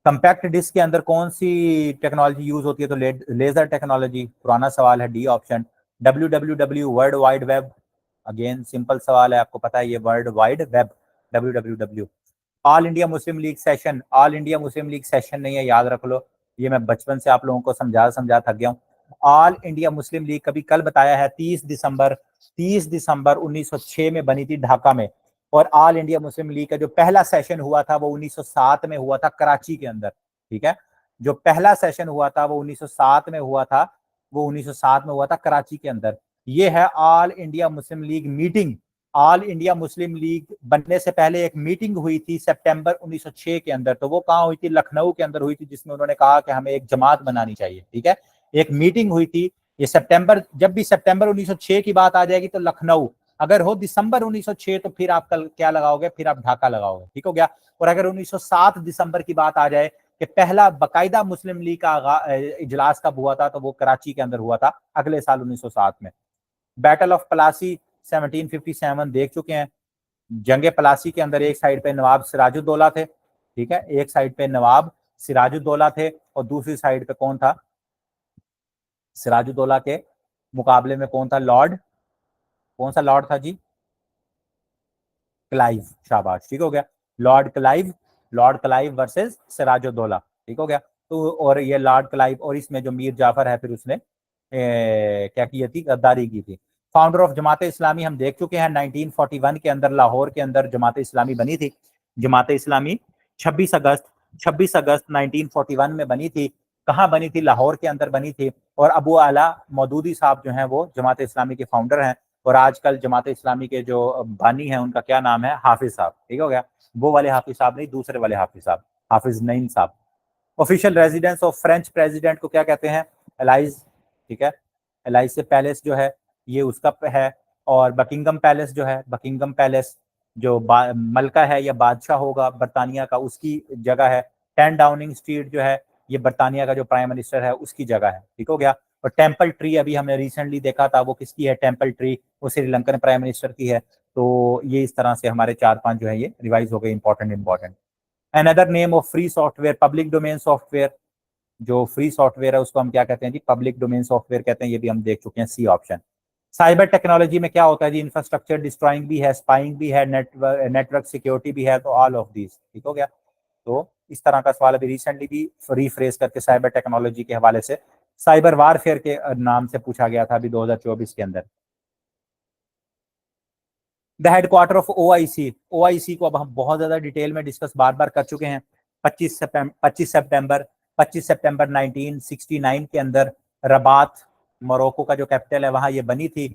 Speaker 1: कंपैक्ट डिस्क के अंदर कौन सी टेक्नोलॉजी यूज होती है, तो लेजर टेक्नोलॉजी, पुराना सवाल है, D option. www world wide web, again simple सवाल है, आपको पता है ये world wide web, www। All India Muslim league session, all India Muslim league session नहीं है, याद रख लो, ये मैं बचपन से आप लोगों को समझा समझा थक गया हूँ। ऑल इंडिया मुस्लिम लीग कभी कल बताया है, 30 दिसंबर 1906 में बनी थी ढाका में। और ऑल इंडिया मुस्लिम लीग का जो पहला सेशन हुआ था वो 1907 में हुआ था कराची के अंदर, ठीक है। जो पहला सेशन हुआ था वो 1907 में हुआ था, वो 1907 में हुआ था कराची के अंदर। ये है all India Muslim league meeting. All India Muslim league बनने से पहले एक मीटिंग हुई थी सितंबर 1906 के अंदर, तो वो कहाँ हुई थी, लखनऊ के अंदर हुई थी, जिसमें उन्होंने कहा कि हमें एक जमात बनानी चाहिए, ठीक है। एक मीटिंग हुई थी, ये सितंबर, जब भी सितंबर 1906 की बात आ जाएगी तो लखनऊ, अगर हो दिसंबर 1906 तो फिर आप कल क्या लगाओगे, फिर आप ढाका लगाओगे, ठीक हो गया। और अगर 1907 दिसंबर की बात आ जाए कि पहला बकायदा मुस्लिम लीग का इजलास कब हुआ था, तो वो कराची के अंदर हुआ था अगले साल 1907 में। बैटल ऑफ प्लासी 1757 देख चुके हैं। जंगे प्लासी के अंदर एक साइड पे नवाब सिराजुद्दौला थे, ठीक है, एक साइड पे नवाब सिराजुद्दौला थे और दूसरी साइड पे कौन था, सिराजुद्दौला के मुकाबले में कौन था, लॉर्ड, कौन सा लॉर्ड था जी, क्लाइव, शाबाश, ठीक हो गया, Lord Clive, Lord Clive versus Sirajuddaulah, ठीक हो गया। तो और ये लॉर्ड क्लाइव, और इसमें जो मीर जाफर है फिर उसने क्या की थी, गद्दारी की थी। फाउंडर ऑफ जमात इस्लामी हम देख चुके हैं, 1941 के अंदर लाहौर के अंदर जमात इस्लामी बनी थी। जमात इस्लामी 26 अगस्त 1941 में बनी थी। कहाँ बनी थी, लाहौर के अंदर बनी थी। और अबू आला मौदूदी साहब जो हैं वो जमात इस्लामी के फाउंडर हैं। और आजकल जमात इस्लामी के जो बानी हैं उनका क्या नाम है, हाफिज साहब, ठीक हो गया। वो वाले हाफिज साहब नहीं, दूसरे वाले हाफिज साहब, हाफिज नईम साहब। Official residence of French president को क्या कहते हैं, एलाइज, ठीक है, एलाइज से पैलेस जो है ये उसका है। और बकिंगम पैलेस जो है, बकिंगम पैलेस जो मलका है या बादशाह होगा बरतानिया का, उसकी जगह है। 10 डाउनिंग स्ट्रीट जो है ये बरतानिया का जो प्राइम मिनिस्टर है उसकी जगह है, ठीक हो गया। और टेम्पल ट्री अभी हमने रिसेंटली देखा था, वो किसकी है, टेम्पल ट्री, वो श्रीलंकन प्राइम मिनिस्टर की है। तो ये इस तरह से हमारे 4-5 जो है ये रिवाइज हो गए, important. Another name of free software, public domain software, जो फ्री सॉफ्टवेयर है उसको हम क्या कहते हैं जी, पब्लिक डोमेन सॉफ्टवेयर कहते हैं, ये भी हम देख चुके हैं, सी ऑप्शन। साइबर टेक्नोलॉजी में क्या होता है जी, इंफ्रास्ट्रक्चर डिस्ट्रॉइंग भी है, स्पाइंग भी है, नेटवर्क सिक्योरिटी भी है, तो ऑल ऑफ दिस, ठीक हो गया। तो इस तरह का सवाल अभी रिसेंटली भी रिफ्रेश करके साइबर टेक्नोलॉजी के हवाले से साइबर वारफेयर के नाम से पूछा गया था अभी 2024 के अंदर। The headquarter of OIC, OIC को अब हम बहुत ज्यादा डिटेल में डिस्कस बार बार कर चुके हैं। 25 सितंबर 1969 के अंदर रबात, मोरक्को का जो कैपिटल है वहां ये बनी थी।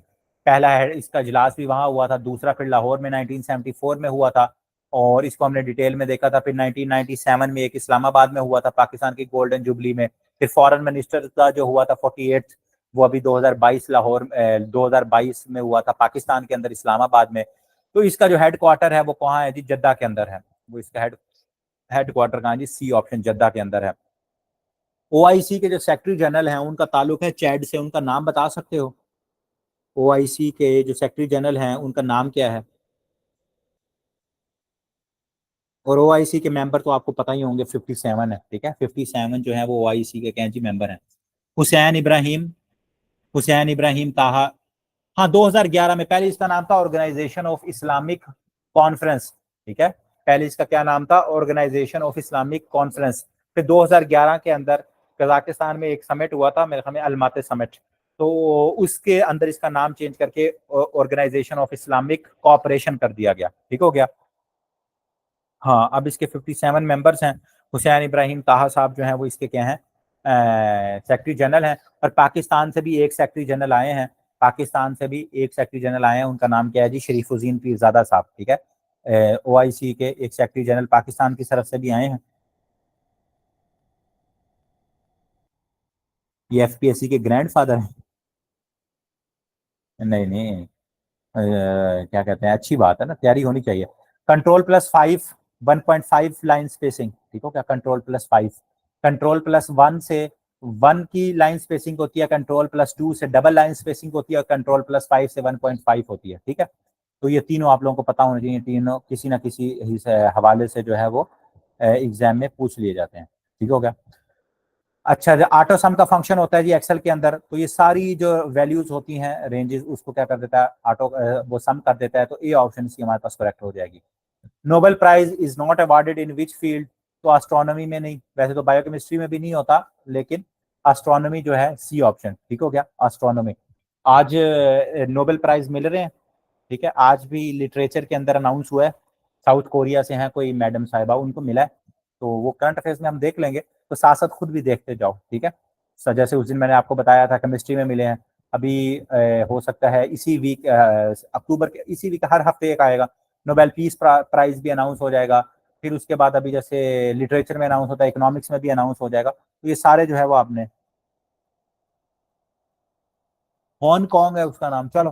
Speaker 1: पहला है इसका इजलास भी वहां हुआ था, दूसरा फिर लाहौर में 1974 में हुआ था। और इसको हमने डिटेल में देखा था। फिर 1997 में एक इस्लामाबाद में हुआ था, पाकिस्तान की गोल्डन जुबली में। फिर फॉरेन मिनिस्टर का जो हुआ था 48, वो अभी 2022 लाहौर 2022 में हुआ था पाकिस्तान के अंदर इस्लामाबाद में। तो इसका जो हेडक्वार्टर है वो कहाँ है जी, जद्दा के अंदर है। वो इसका हेडक्वार्टर कहाँ जी, सी ऑप्शन, जद्दा के अंदर है। ओआईसी के जो सेक्रेटरी जनरल हैं उनका ताल्लुक है चैड से, उनका नाम बता सकते हो? ओआईसी के जो सेक्रेटरी जनरल हैं उनका नाम क्या है? और ओआईसी के मेंबर तो आपको पता ही होंगे, 57 है, ठीक है, 57 जो है वो ओआईसी के क्या जी मेंबर हैं। हुसैन इब्राहिम, हुसैन इब्राहिम ताहा। हाँ, 2011 में पहले इसका नाम था ऑर्गेनाइजेशन ऑफ इस्लामिक कॉन्फ्रेंस, ठीक है, पहले इसका क्या नाम था, ऑर्गेनाइजेशन ऑफ इस्लामिक कॉन्फ्रेंस। फिर 2011 के अंदर कजाकिस्तान में एक समिट हुआ था, मेरे ख्याल में अलमाते समिट, तो उसके अंदर इसका नाम चेंज करके ऑर्गेनाइजेशन ऑफ इस्लामिक कॉपरेशन कर दिया गया, ठीक हो गया। हाँ, अब इसके 57 मेंबर्स हैं। हुसैन इब्राहिम ताहा साहब जो हैं वो इसके क्या हैं, सेक्रेटरी जनरल हैं। और पाकिस्तान से भी एक सेक्रेटरी जनरल आए हैं, पाकिस्तान से भी एक सेक्रेटरी जनरल आए हैं, उनका नाम क्या है जी, शरीफुद्दीन पीरजादा साहब, ठीक है। ओआईसी के एक सेक्रेटरी जनरल पाकिस्तान की तरफ से भी आए हैं। ये एफपीएससी के ग्रैंड फादर हैं? नहीं नहीं, क्या कहते हैं, अच्छी बात है ना, तैयारी होनी चाहिए। कंट्रोल+5, 1.5 लाइन स्पेसिंग, ठीक हो क्या, कंट्रोल+5, कंट्रोल+1 से 1 की लाइन स्पेसिंग होती है, कंट्रोल+2 से डबल लाइन स्पेसिंग होती है, और कंट्रोल+5 से 1.5 होती है, ठीक है। तो ये तीनों आप लोगों को पता होना चाहिए, तीनों किसी ना किसी हवाले से जो है वो एग्जाम में पूछ लिए जाते हैं, ठीक हो गया। अच्छा, ऑटो सम का फंक्शन होता है जी एक्सेल के अंदर, तो ये सारी जो वैल्यूज होती हैं, रेंजेस, उसको क्या कर देता है, ऑटो वो सम कर देता है। तो ए ऑप्शन इसकी हमारे पास करेक्ट हो जाएगी। Nobel prize is not awarded in which field, तो एस्ट्रोनॉमी में नहीं, वैसे तो बायोकेमिस्ट्री में भी नहीं होता, लेकिन एस्ट्रोनॉमी जो है, सी ऑप्शन, ठीक हो गया, एस्ट्रोनॉमी। आज नोबेल प्राइज मिल रहे हैं, ठीक है, आज भी लिटरेचर के अंदर अनाउंस हुआ है, साउथ कोरिया से हैं कोई मैडम साहिबा, उनको मिला है। तो वो करंट अफेयर्स में हम देख लेंगे, तो साथ साथ खुद भी देखते जाओ, ठीक है। जैसे उस दिन मैंने आपको बताया था केमिस्ट्री में मिले हैं। अभी हो सकता है इसी वीक, अक्टूबर के इसी वीक, हर हफ्ते एक आएगा, नोबेल पीस प्राइज भी अनाउंस हो जाएगा। फिर उसके बाद अभी जैसे लिटरेचर में अनाउंस होता है, इकोनॉमिक्स में भी अनाउंस हो जाएगा, तो ये सारे जो है वो आपने, हांगकांग है उसका नाम, चलो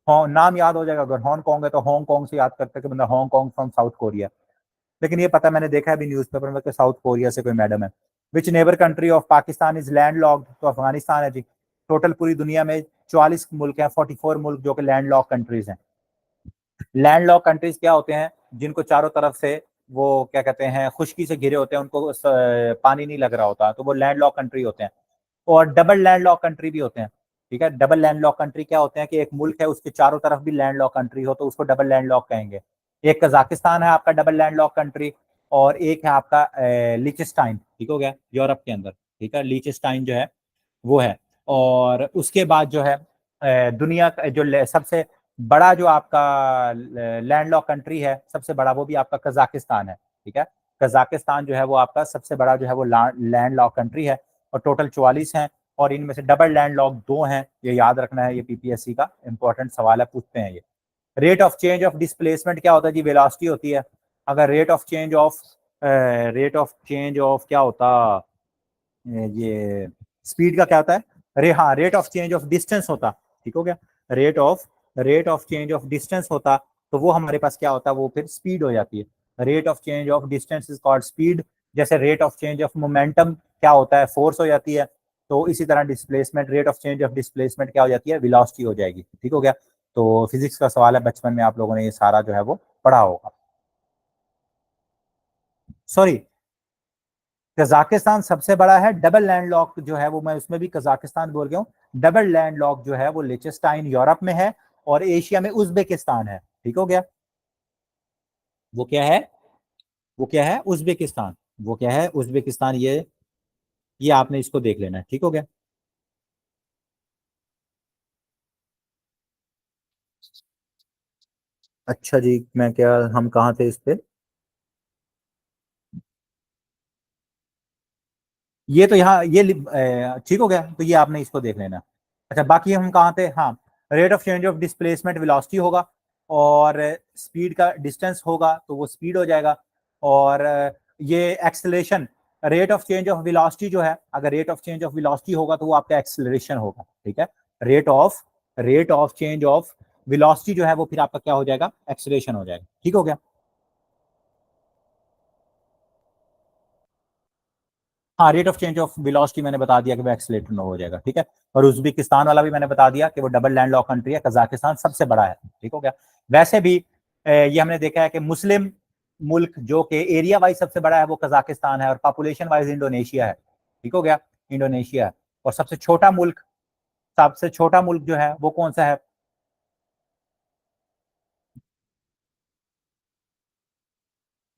Speaker 1: नाम याद हो जाएगा, अगर हांगकांग है तो हांगकांग से याद करते कि बंदा हांगकांग फ्रॉम साउथ कोरिया। लेकिन ये पता मैंने देखा है अभी न्यूज़पेपर में कि साउथ कोरिया से कोई मैडम है। Which neighbour country of Pakistan is landlocked, तो अफगानिस्तान है जी। टोटल पूरी दुनिया में 44 मुल्क हैं, 44 मुल्क जो कि लैंड लॉक कंट्रीज हैं। लैंड लॉक कंट्रीज क्या होते हैं? जिनको चारों तरफ से वो क्या कहते हैं, खुश्की से घिरे होते हैं, उनको पानी नहीं लग रहा होता, तो वो लैंड लॉक कंट्री होते हैं। और डबल लैंड लॉक कंट्री भी होते हैं। ठीक है, डबल लैंड लॉक कंट्री क्या होते हैं कि एक मुल्क है उसके चारों तरफ भी लैंड लॉक कंट्री हो तो उसको डबल लैंड लॉक कहेंगे। एक कजाकिस्तान है आपका डबल लैंड लॉक कंट्री, और एक है आपका लिechtenstein, ठीक हो गया, यूरोप के अंदर। ठीक है, लिechtenstein जो है वो है। और उसके बाद जो है दुनिया का जो सबसे बड़ा जो आपका लैंडलॉक कंट्री है, सबसे बड़ा, वो भी आपका कजाकिस्तान है। ठीक है, कजाकिस्तान जो है वो आपका सबसे बड़ा जो है वो लैंडलॉक कंट्री है, और टोटल 44 हैं, और इनमें से डबल लैंडलॉक 2 हैं। ये याद रखना है, ये पीपीएससी का इंपॉर्टेंट सवाल है, पूछते हैं ये। Rate of change of displacement क्या होता है जी? वेलोसिटी होती है। अगर रेट ऑफ चेंज ऑफ क्या होता, ये स्पीड का क्या होता है? हाँ, rate of change of distance होता। ठीक हो गया, rate of change of distance होता, तो वो हमारे पास क्या होता है, वो फिर स्पीड हो जाती है। Rate of change of distance is called speed. जैसे rate of change of momentum क्या होता है? फोर्स हो जाती है। तो इसी तरह displacement, rate of change of displacement क्या हो जाती है? वेलोसिटी हो जाएगी। ठीक हो गया, तो फिजिक्स का सवाल है, बचपन में आप लोगों ने ये सारा जो है वो पढ़ा होगा। सॉरी, कजाकिस्तान सबसे बड़ा है। डबल लैंड लॉक जो है वो, मैं उसमें भी कजाकिस्तान बोल गया हूँ। डबल लैंड लॉक जो है वो लिechtenstein यूरोप में है, और एशिया में उज्बेकिस्तान है। ठीक हो गया, वो क्या है? वो क्या है? उज्बेकिस्तान। वो क्या है? उज्बेकिस्तान। ये आपने इसको देख लेना है। ठीक हो गया। अच्छा जी, मैं क्या, हम कहाँ थे इस पे? ये तो यहाँ ठीक हो गया, तो ये आपने इसको देख लेना। अच्छा, बाकी हम कहाँ थे? हाँ, rate of change of displacement velocity होगा, और स्पीड का डिस्टेंस होगा तो वो स्पीड हो जाएगा। और ये acceleration, rate of change of velocity जो है, अगर rate of change of velocity होगा तो वो आपका एक्सेलरेशन होगा। ठीक है, rate of rate of change of velocity जो है वो फिर आपका क्या हो जाएगा? एक्सेलरेशन हो जाएगा। ठीक हो गया। हाँ, rate of change of velocity मैंने बता दिया कि वो एक्सीलेटर हो जाएगा। ठीक है, और उज्बेकिस्तान वाला भी मैंने बता दिया कि वो डबल लैंड लॉक कंट्री है, कजाकिस्तान सबसे बड़ा है। ठीक हो गया। वैसे भी ये हमने देखा है कि मुस्लिम मुल्क जो कि एरिया वाइज सबसे बड़ा है वो कजाकिस्तान है, और पॉपुलेशन वाइज इंडोनेशिया है। ठीक हो गया, इंडोनेशिया है। और सबसे छोटा मुल्क जो है वो कौन सा है?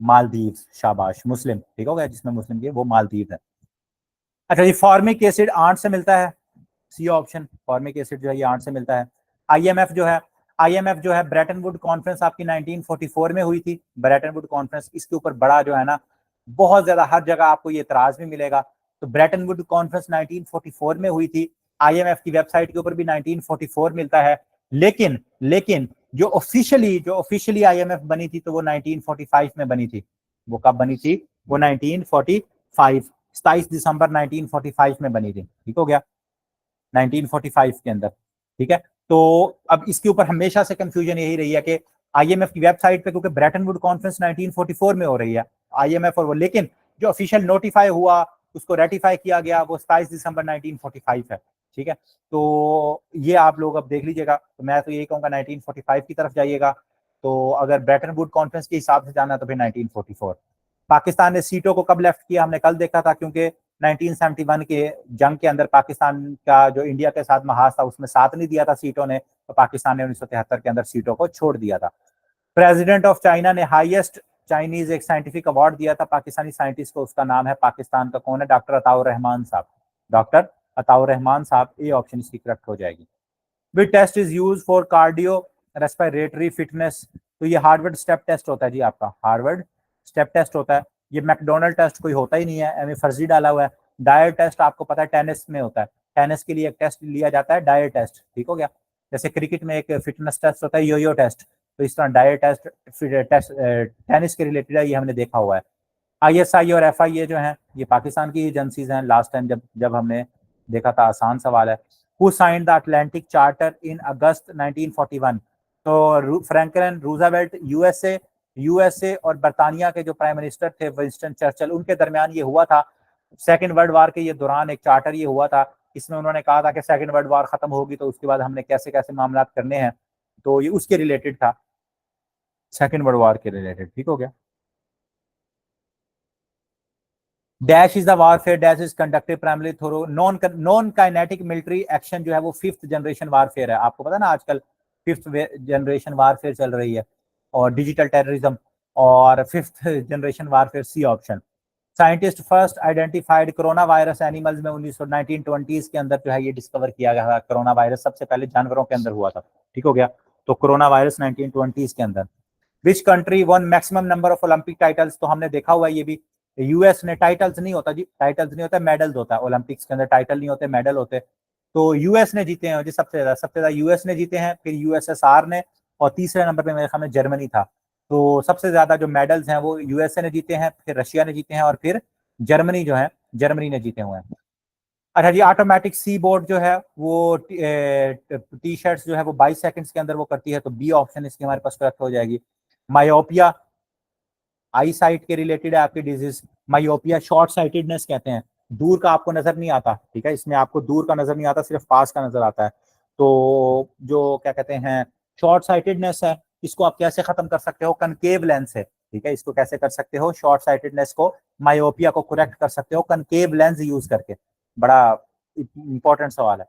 Speaker 1: मालदीव। शाबाश, मुस्लिम। ठीक हो गया, जिसमें मुस्लिम की वो मालदीव है। अच्छा, ये फॉर्मिक एसिड आंट से मिलता है। सी ऑप्शन, फॉर्मिक एसिड जो है ये आंट से मिलता है। आईएमएफ जो है ब्रेटन वुड कॉन्फ्रेंस आपकी 1944 में हुई थी। ब्रेटन वुड कॉन्फ्रेंस, इसके ऊपर बड़ा जो है ना, बहुत ज्यादा हर जगह आपको ये इतराज भी मिलेगा। तो ब्रेटन वुड कॉन्फ्रेंस 1944 में हुई थी। आईएमएफ की वेबसाइट के ऊपर भी 1944 मिलता है। लेकिन जो ऑफिशियली आईएमएफ बनी थी तो वो 1945 में बनी थी। वो कब बनी थी? वो 1945, 27 दिसंबर 1945 में बनी थी। ठीक हो गया, 1945 के अंदर। ठीक है, तो अब इसके ऊपर हमेशा से कंफ्यूजन यही रही है कि आईएमएफ की वेबसाइट पे, क्योंकि ब्रेटन वुड कॉन्फ्रेंस 1944 में हो रही है आईएमएफ, और वो, लेकिन जो ऑफिशियल नोटिफाई हुआ, उसको रेटिफाई किया गया, वो 27 दिसंबर 1945 है। ठीक है, तो ये आप लोग अब देख लीजिएगा, तो मैं तो यही कहूंगा 1945 की तरफ जाइएगा। तो अगर ब्रेटन वुड कॉन्फ्रेंस के हिसाब से जाना तो फिर 1944। पाकिस्तान ने सीटों को कब लेफ्ट किया हमने कल देखा था, क्योंकि 1971 के जंग के अंदर पाकिस्तान का जो इंडिया के साथ महाज था उसमें साथ नहीं दिया था सीटों ने, तो पाकिस्तान ने 1973 के अंदर सीटों को छोड़ दिया था। प्रेसिडेंट ऑफ चाइना ने हाईएस्ट चाइनीज एक साइंटिफिक अवार्ड दिया था पाकिस्तानी साइंटिस्ट को, उसका नाम है, पाकिस्तान का कौन है? डॉक्टर अताउर रहमान साहब। डॉक्टर अताउर रहमान साहब, ये ऑप्शन इसकी करेक्ट हो जाएगी। Which test is use for cardio respiratory fitness? तो ये हार्वर्ड स्टेप टेस्ट होता है जी, आपका हार्वर्ड स्टेप टेस्ट होता है। ये मैकडोनल्ड टेस्ट कोई होता ही नहीं है, एम फर्जी डाला हुआ है। डायर टेस्ट आपको पता है टेनिस में होता है। टेनिस के लिए एक टेस्ट लिया जाता है, डायर टेस्ट। ठीक हो गया, जैसे क्रिकेट में एक फिटनेस टेस्ट होता है, यो टेस्ट, तो इस तरह डायर टेस्ट टेस्ट टेनिस के रिलेटेड है, ये हमने देखा हुआ है। आईएसआई और एफआईए जो है ये पाकिस्तान की एजेंसीज हैं। लास्ट टाइम जब जब हमने देखा था, आसान सवाल है। Who signed the Atlantic Charter in August 1941? तो फ्रैंकलिन रूजवेल्ट, यूएसए और बर्तानिया के जो प्राइम मिनिस्टर थे विंस्टन चर्चिल, उनके दरमियान ये हुआ था। सेकेंड वर्ल्ड वार के ये दौरान एक चार्टर ये हुआ था, इसमें उन्होंने कहा था कि सेकेंड वर्ल्ड वार खत्म होगी तो उसके बाद हमने कैसे कैसे मामला करने हैं, तो ये उसके रिलेटेड था, सेकेंड वर्ल्ड वार के रिलेटेड। ठीक हो गया। Dash is the warfare dash is conducted primary through non kinetic military action, जो है वो फिफ्थ जनरेशन वारफेयर है। आपको पता ना आजकल फिफ्थ जनरेशन वारफेयर चल रही है, और डिजिटल टेररिज्म, और fifth generation warfare C option. Scientist first identified corona virus animals में 1920s के अंदर जो है ये डिस्कवर किया गया था। कोरोना वायरस सबसे पहले जानवरों के अंदर हुआ था। ठीक हो गया। तो कोरोना वायरस 1920s के अंदर। Which country one maximum number of Olympic titles, तो हमने देखा हुआ है ये भी। यूएस ने, टाइटल्स नहीं होता जी, टाइटल्स नहीं होता, मेडल्स होता है। ओलंपिक्स के अंदर टाइटल नहीं होते, मेडल होते। तो यूएस ने जीते हैं जी सबसे ज्यादा यूएस ने जीते हैं, फिर यूएसएसआर ने, और तीसरे नंबर पे मेरे ख्याल में जर्मनी था। तो सबसे ज्यादा जो मेडल्स हैं वो यूएसए ने जीते हैं, फिर रशिया ने जीते हैं, और फिर जर्मनी जो है, जर्मनी ने जीते हुए हैं। अच्छा जी, ऑटोमेटिक सी बोर्ड जो है वो टी शर्ट्स जो है वो 22 सेकंड्स के अंदर वो करती है, तो बी ऑप्शन इसकी हमारे पास करेक्ट हो जाएगी। मायोपिया आई साइट के रिलेटेड है आपकी डिजीज। मायोपिया शॉर्ट साइटेडनेस कहते हैं, दूर का आपको नजर नहीं आता। ठीक है, इसमें आपको दूर का नजर नहीं आता, सिर्फ पास का नजर आता है। तो जो क्या कहते हैं शॉर्ट साइटेडनेस है, इसको आप कैसे खत्म कर सकते हो? कनकेव लेंस है। ठीक है, इसको कैसे कर सकते हो? शॉर्ट साइटेडनेस को, मायोपिया को करेक्ट कर सकते हो कनकेव लेंस यूज करके। बड़ा इंपॉर्टेंट सवाल है।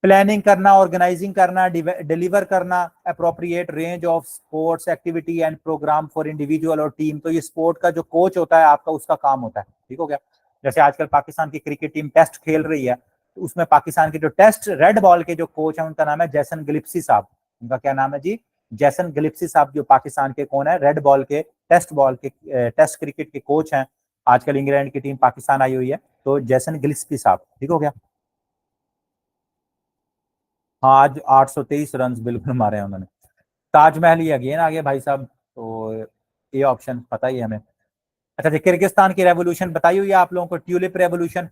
Speaker 1: प्लानिंग करना, ऑर्गेनाइजिंग करना, डिलीवर करना appropriate range of sports activity and programme for individual और टीम। तो ये स्पोर्ट का जो कोच होता है आपका, उसका काम होता है। ठीक हो गया। जैसे आजकल पाकिस्तान की क्रिकेट टीम टेस्ट खेल रही है, तो उसमें पाकिस्तान के जो टेस्ट रेड बॉल के जो कोच है उनका नाम है जैसन गिलिप्सी साहब। उनका क्या नाम है जी? जैसन गिलिप्सी साहब, जो पाकिस्तान के कौन है? रेड बॉल के, टेस्ट बॉल के, टेस्ट क्रिकेट के कोच हैं। आजकल इंग्लैंड की टीम पाकिस्तान आई हुई है, तो जैसन गिलिप्सी साहब। ठीक हो गया। हाँ, आज 823 रन बिल्कुल मारे हैं उन्होंने। ताजमहल ही अगेन आ गया भाई साहब, तो ये ऑप्शन पता ही है हमें। अच्छा जी, किर्गिस्तान की रेवोल्यूशन बताई हुई है आप लोगों को, ट्यूलिप रेवोल्यूशन।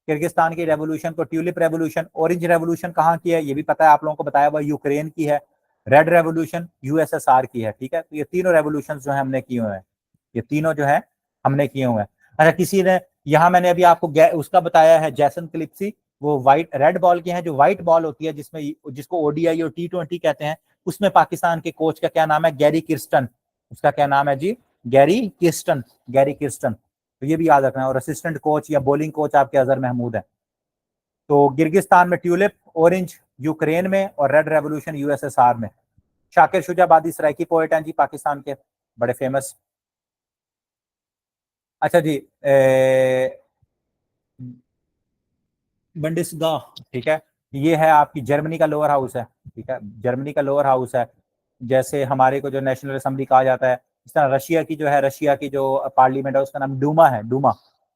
Speaker 1: किर्गिस्तान की रेवोल्यूशन को ट्यूलिप रेवोल्यूशन। ऑरेंज रेवोल्यूशन कहाँ की है ये भी पता है आप लोगों को, बताया हुआ यूक्रेन की है। रेड रेवोल्यूशन यूएसएसआर की है। ठीक है, तो ये तीनों रेवोल्यूशन जो है हमने किए हुए हैं, ये तीनों जो है हमने किए हुए हैं। अच्छा, किसी ने यहाँ मैंने अभी आपको उसका बताया है, जैसन क्लिप्सी, वो व्हाइट रेड बॉल की है, जो व्हाइट बॉल होती है जिसमें, जिसको ओडीआई और T20 कहते हैं, उसमें पाकिस्तान के कोच का क्या नाम है? Gary Kirsten. उसका क्या नाम है जी? Gary Kirsten, Gary Kirsten. तो ये भी याद रखना है। और असिस्टेंट कोच या बॉलिंग कोच आपके अजहर महमूद है। तो किर्गिस्तान में ट्यूलिप, ऑरेंज यूक्रेन में, और रेड रेवोल्यूशन यूएसएसआर में। शाकिर शुजाबादी सराइकी पोएट हैं जी पाकिस्तान के, बड़े फेमस। अच्छा जी, बंडिसगाह, ठीक है, ये है आपकी जर्मनी का लोअर हाउस है। ठीक है, जर्मनी का लोअर हाउस है। जैसे हमारे को जो नेशनल असेंबली कहा जाता है, इस तरह रशिया की जो है, रशिया की जो पार्लियामेंट है उसका नाम डूमा है, डूमा।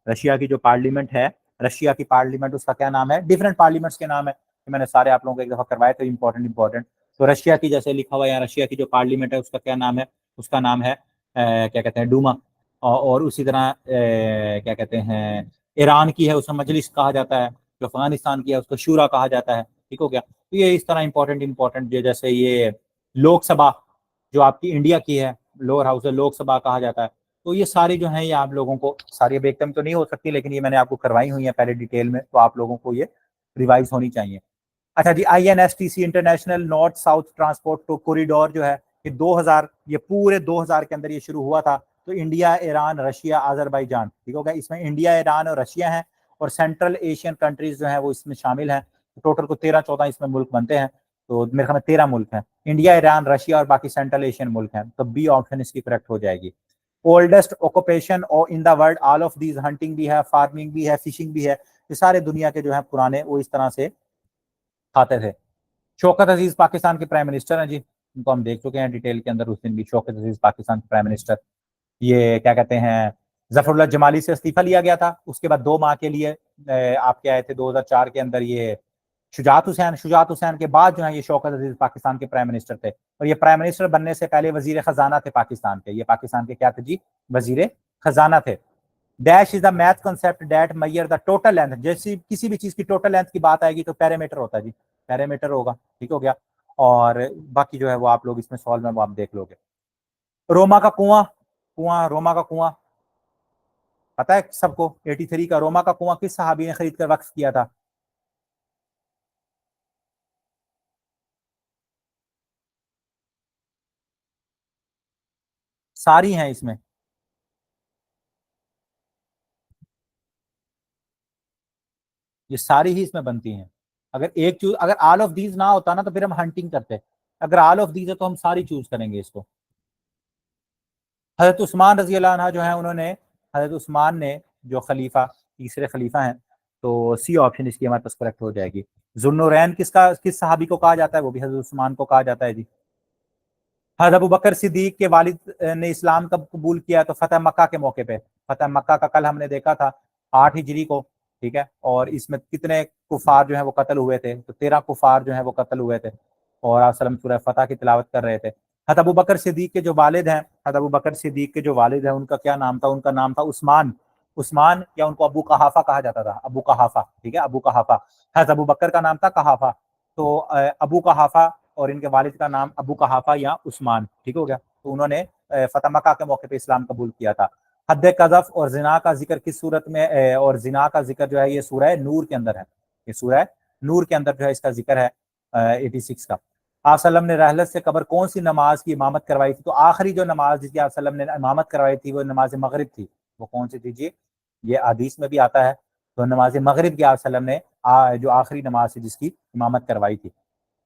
Speaker 1: रशिया की जो पार्लियामेंट है, रशिया की पार्लियामेंट, उसका क्या नाम है? डिफरेंट पार्लियामेंट्स के नाम है, मैंने सारे आप लोगों को एक दफा करवाए, तो इंपॉर्टेंट इंपॉर्टेंट। तो रशिया की जैसे लिखा हुआ है, रशिया की जो पार्लियामेंट है उसका क्या नाम है? उसका नाम है क्या कहते हैं, डूमा। और उसी तरह क्या कहते हैं, ईरान की है उसका मजलिस कहा जाता है। जो अफगानिस्तान की है उसको शूरा कहा जाता है। ठीक हो गया। तो ये इस तरह इंपॉर्टेंट इंपॉर्टेंट, जैसे ये लोकसभा जो आपकी इंडिया की है, लोअर हाउस है, लोकसभा कहा जाता है। तो ये सारी जो है ये आप लोगों को सारी अब एकदम तो नहीं हो सकती, लेकिन ये मैंने आपको करवाई हुई है पहले डिटेल में, तो आप लोगों को ये रिवाइज होनी चाहिए। अच्छा जी, INSTC international north south transport तो कॉरिडोर जो है, ये 2000, ये पूरे 2000 के अंदर ये शुरू हुआ था। तो इंडिया, ईरान, रशिया, अजरबैजान, ठीक हो गया। इसमें इंडिया, ईरान और रशिया है, और सेंट्रल एशियन कंट्रीज जो है वो इसमें शामिल हैं। टोटल को 13-14 इसमें मुल्क बनते हैं। तो मेरे ख्याल में 13 मुल्क हैं, इंडिया, ईरान, रशिया और बाकी सेंट्रल एशियन मुल्क हैं। तो बी ऑप्शन इसकी करेक्ट हो जाएगी। Oldest occupation in the world, all of these, hunting भी है, फार्मिंग भी है, फिशिंग भी है। ये सारे दुनिया के जो है पुराने वो इस तरह से खाते थे। शौकत अजीज पाकिस्तान के प्राइम मिनिस्टर हैं जी, उनको हम देख चुके हैं डिटेल के अंदर उस दिन भी। शौकत अजीज पाकिस्तान के प्राइम मिनिस्टर, ये क्या कहते हैं, जफरुल्लाह जमाली से इस्तीफा लिया गया था, उसके बाद 2 माह के लिए आपके आए थे 2004 के अंदर ये शुजात हुसैन के बाद जो है ये शौकत अजीज पाकिस्तान के प्राइम मिनिस्टर थे। और ये प्राइम मिनिस्टर बनने से पहले वजीर खजाना थे पाकिस्तान के। ये पाकिस्तान के क्या थे जी? वजीर खजाना थे। Dash is the math concept that measure the total length. जैसे किसी भी चीज की टोटल लेंथ की बात आएगी तो पैरामीटर होता है जी, पैरामीटर होगा, ठीक हो गया। और बाकी जो है वो आप लोग इसमें सॉल्व में वो आप देख लोगे। रोमा का कुआं, कुआं रोमा का कुआं पता है सबको, 83 का रोमा का कुआं किस सहाबी ने खरीद कर वक्फ किया था? सारी हैं इसमें, ये सारी ही इसमें बनती हैं। अगर एक चूज, अगर ऑल ऑफ दीज ना होता ना तो फिर हम हंटिंग करते। अगर ऑल ऑफ दीज है तो हम सारी चूज करेंगे इसको। हजरत उस्मान रजी अल्लाह अन्हा जो है उन्होंने, हजरत उस्मान ने जो खलीफा, तीसरे खलीफा हैं, तो सी ऑप्शन इसकी हमारे पास करेक्ट हो जाएगी। जुन्नूरैन किसका, किस सहाबी को कहा जाता है? वो भी हजरत उस्मान को कहा जाता है जी। हज़रत अबू बकर सिद्दीक के वालिद ने इस्लाम कब कबूल किया? तो फतेह मक्का के मौके पे। फतेह मक्का का कल हमने देखा था 8 हिजरी को, ठीक है। और इसमें कितने कुफार जो है वो कत्ल हुए थे? तो 13 कुफार जो है वो कत्ल हुए थे, और आप सलम सूरह फतह की तिलावत कर रहे थे। हज़रत अबू बकर सिद्दीक के जो वालिद हैं, हज़रत अबू बकर सिद्दीक के जो वालिद हैं उनका क्या नाम था? उनका नाम था उस्मान। उस्मान, या उनको अबू कहाफा कहा जाता था, अबू कहाफा, ठीक है, अबू कहाफा। हज़रत अबू बकर का नाम था कहाफा, तो अबू कहाफा, और इनके वालिद का नाम अबू कहाफा या उस्मान, ठीक हो गया। तो उन्होंने फतह मक्का के मौके पे इस्लाम कबूल किया था। हद कज़फ और जिना का जिक्र किस सूरत में, और जिना का जिक्र जो है ये सूरह नूर के अंदर है। ये सूरह नूर के अंदर जो है इसका जिक्र है 86 का। आप सल्लम ने रहलत से कबर कौन सी नमाज की इमामत करवाई थी? तो आखिरी जो नमाज जिसकी आप सल्लम ने इमामत करवाई थी वो नमाज मगरिब थी। वो कौन सी थी जी? ये हदीस में भी आता है। तो नमाज मगरिब की आप सल्लम ने जो आखिरी नमाज थी जिसकी इमामत करवाई थी।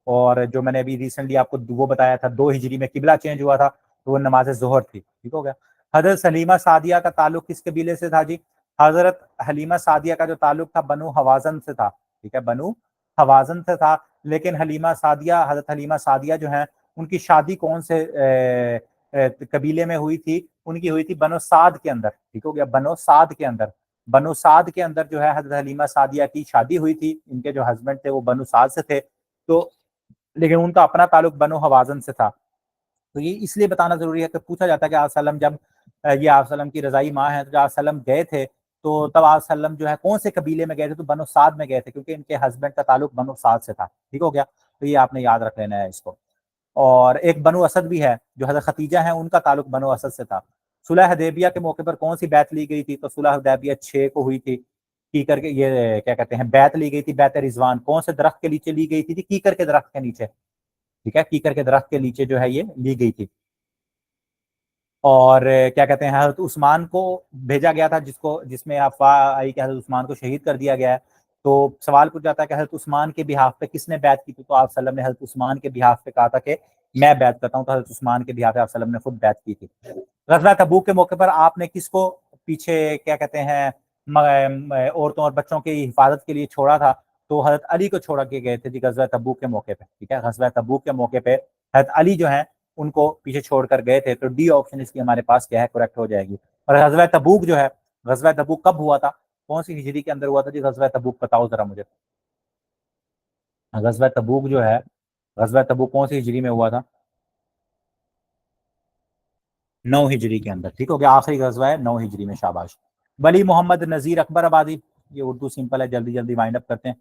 Speaker 1: और जो मैंने अभी रिसेंटली आपको वो बताया था 2 हिजरी में किबला चेंज हुआ था, तो वो नमाज जोहर थी, ठीक हो गया। हजरत हलीमा सादिया का ताल्लुक किस कबीले से था जी? हजरत हलीमा सादिया का जो ताल्लुक था बनु हवाजन से था, ठीक है, बनु हवाजन से था। लेकिन हलीमा सादिया, हजरत हलीमा सादिया जो है उनकी शादी कौन से कबीले में हुई थी? उनकी हुई थी बनो साद के अंदर, ठीक हो गया, बनो साद के अंदर। बनु साद के अंदर जो है हजरत हलीमा सादिया की शादी हुई थी। इनके जो हस्बैंड थे वो बनु साद से थे, तो लेकिन उनका अपना ताल्लुक बनो हवाजन से था। तो ये इसलिए बताना जरूरी है कि पूछा जाता है कि आप सल्लम जब ये आप सल्लम की रजाई माँ है, तो जब आप सल्लम गए थे तो तब आप सल्लम जो है कौन से कबीले में गए थे? तो बनो साद में गए थे, क्योंकि इनके हस्बैंड का ताल्लुक बनो साद से था, ठीक हो गया। तो ये आपने याद रख लेना है इसको। और एक बनु असद भी है, जो हजरत खतीजा है उनका ताल्लुक बनु असद से था। सुलह हदैबिया के मौके पर कौन सी बैत ली गई थी? तो सुलह हदैबिया 6 को हुई थी। कीकर के, ये क्या कहते हैं, बैत ली गई थी, बैत रिजवान। कौन से दरख्त के नीचे ली गई थी? कीकर के दरख्त के नीचे, ठीक है, कीकर के दरख्त के नीचे जो है ये ली गई थी। और क्या कहते हैं, हजरत उस्मान को भेजा गया था, जिसको जिसमें अफवाह आई कि हजरत उस्मान को शहीद कर दिया गया है। तो सवाल पूछा जाता है कि हजरत उस्मान के बिहाफ पे किसने बैत की थी? तो आप सल्लम ने हजरत उस्मान के बिहाफ पे कहा था कि मैं बैत करता हूँ। तो हजरत उस्मान के बिहाफ पे आप सल्लम ने खुद बैत की थी। गज़वा तबूक के मौके पर आपने किसको पीछे क्या कहते हैं, औरतों और बच्चों की हिफाजत के लिए छोड़ा था? तो हजरत अली को छोड़ा के गए थे जी गज़वा तबूक के मौके पे, ठीक है। गज़वा तबूक के मौके पे हजरत अली जो है उनको पीछे छोड़कर गए थे। तो डी ऑप्शन इसकी हमारे पास क्या है, करेक्ट हो जाएगी। और गज़वा तबूक जो है, गज़वा तबूक कब हुआ था? कौन सी हिजरी के अंदर हुआ था जी गज़वा तबूक? बताओ जरा मुझे। गज़वा तबूक जो है, गज़वा तबूक कौन सी हिजरी में हुआ था? 9 हिजरी के अंदर, ठीक हो गया। आखिरी गजवा है 9 हिजरी में, शाबाश। वली मोहम्मद नज़ीर अकबर आबादी, ये उर्दू सिंपल है, जल्दी जल्दी वाइंड अप करते हैं,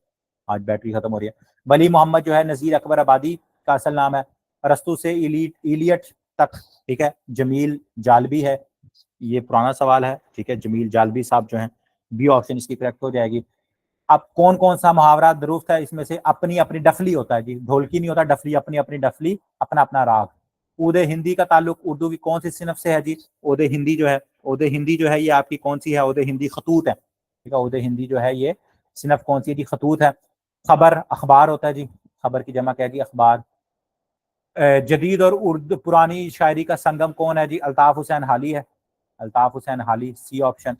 Speaker 1: आज बैटरी खत्म हो रही है। वली मोहम्मद जो है नज़ीर अकबर आबादी का असल नाम है। अरस्तू से इलियट तक, ठीक है, जमील जालबी है। ये पुराना सवाल है, ठीक है, जमील जालबी साहब जो है, बी ऑप्शन इसकी करेक्ट हो जाएगी। अब कौन कौन सा मुहावरा दुरुस्त है इसमें से? अपनी अपनी डफली होता है जी, ढोलकी नहीं होता, डफली, अपनी अपनी डफली, अपना अपना राग। उदे हिंदी का ताल्लुक उर्दू की कौन सी सिनफ से है जी? उदे हिंदी जो है, उदे हिंदी जो है ये आपकी कौन सी है? उदे हिंदी खतूत है, ठीक है। उदे हिंदी जो है ये सिनफ कौन सी है जी? खतूत है। खबर अखबार होता है जी, खबर की जमा क्या है जी? अखबार। जदीद और उर्दू पुरानी शायरी का संगम कौन है जी? अल्ताफ हुसैन हाली है, अल्ताफ हुसैन हाली, सी ऑप्शन।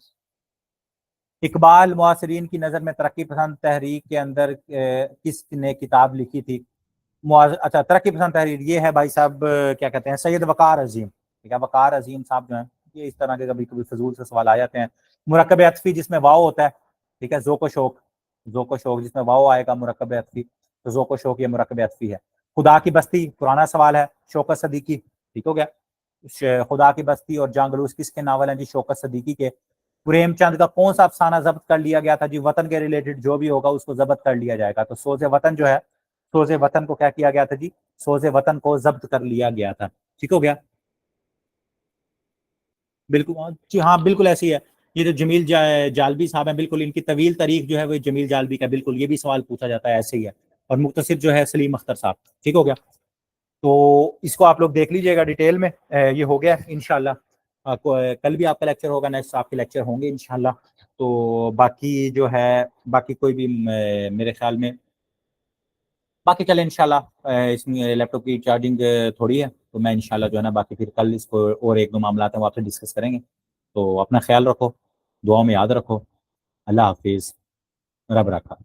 Speaker 1: इकबाल मुआसरीन की नज़र में तरक्की पसंद तहरीक के अंदर किसने किताब लिखी थी? अच्छा, तरक्की पसंद तहरीर ये है भाई साहब, क्या कहते हैं, सैयद वकार अजीम, ठीक है, वकार अजीम साहब जो है। ये इस तरह के कभी कभी फजूल से सवाल आ जाते हैं। मुरकब अतफी जिसमें वाव होता है, ठीक है, जोको शोक, जोको शोक जिसमें वाव आएगा मुरकब अतफी, तो जोको शोक ये मुरकब अतफी है। खुदा की बस्ती पुराना सवाल है, शौकत सदीकी, ठीक हो गया। खुदा की बस्ती और जांगलूस किसके नावल हैं जी? शौकत सदीकी के। प्रेमचंद का कौन सा अफसाना जब्त कर लिया गया था जी? वतन के रिलेटेड जो भी होगा उसको जब्त कर लिया जाएगा। तो सोज़े वतन जो है, सोज़े वतन को क्या किया गया था जी? सोज़े वतन को जब्त कर लिया गया था। ठीक हो गया? बिल्कुल जी, हाँ बिल्कुल ऐसी है। ये जो जालबी साहब हैं, बिल्कुल इनकी तवील तारीख जो है वो जमील जालबी का, बिल्कुल ये भी सवाल पूछा जाता है, ऐसे ही है। और मुख्तसिर जो है सलीम अख्तर साहब। ठीक हो गया? तो इसको आप लोग देख लीजिएगा डिटेल में। ये हो गया इंशाल्लाह। कल भी आपका लेक्चर होगा, नेक्स्ट आपके लेक्चर होंगे इंशाल्लाह। तो बाकी जो है, बाकी कोई भी मेरे ख्याल में, बाकी चले इंशाल्लाह। इसमें लैपटॉप की चार्जिंग थोड़ी है, तो मैं इंशाल्लाह जो है ना बाकी फिर कल इसको और एक दो मामला हैं वो आपसे डिस्कस करेंगे। तो अपना ख्याल रखो, दुआ में याद रखो। अल्लाह हाफिज़। रब रखा।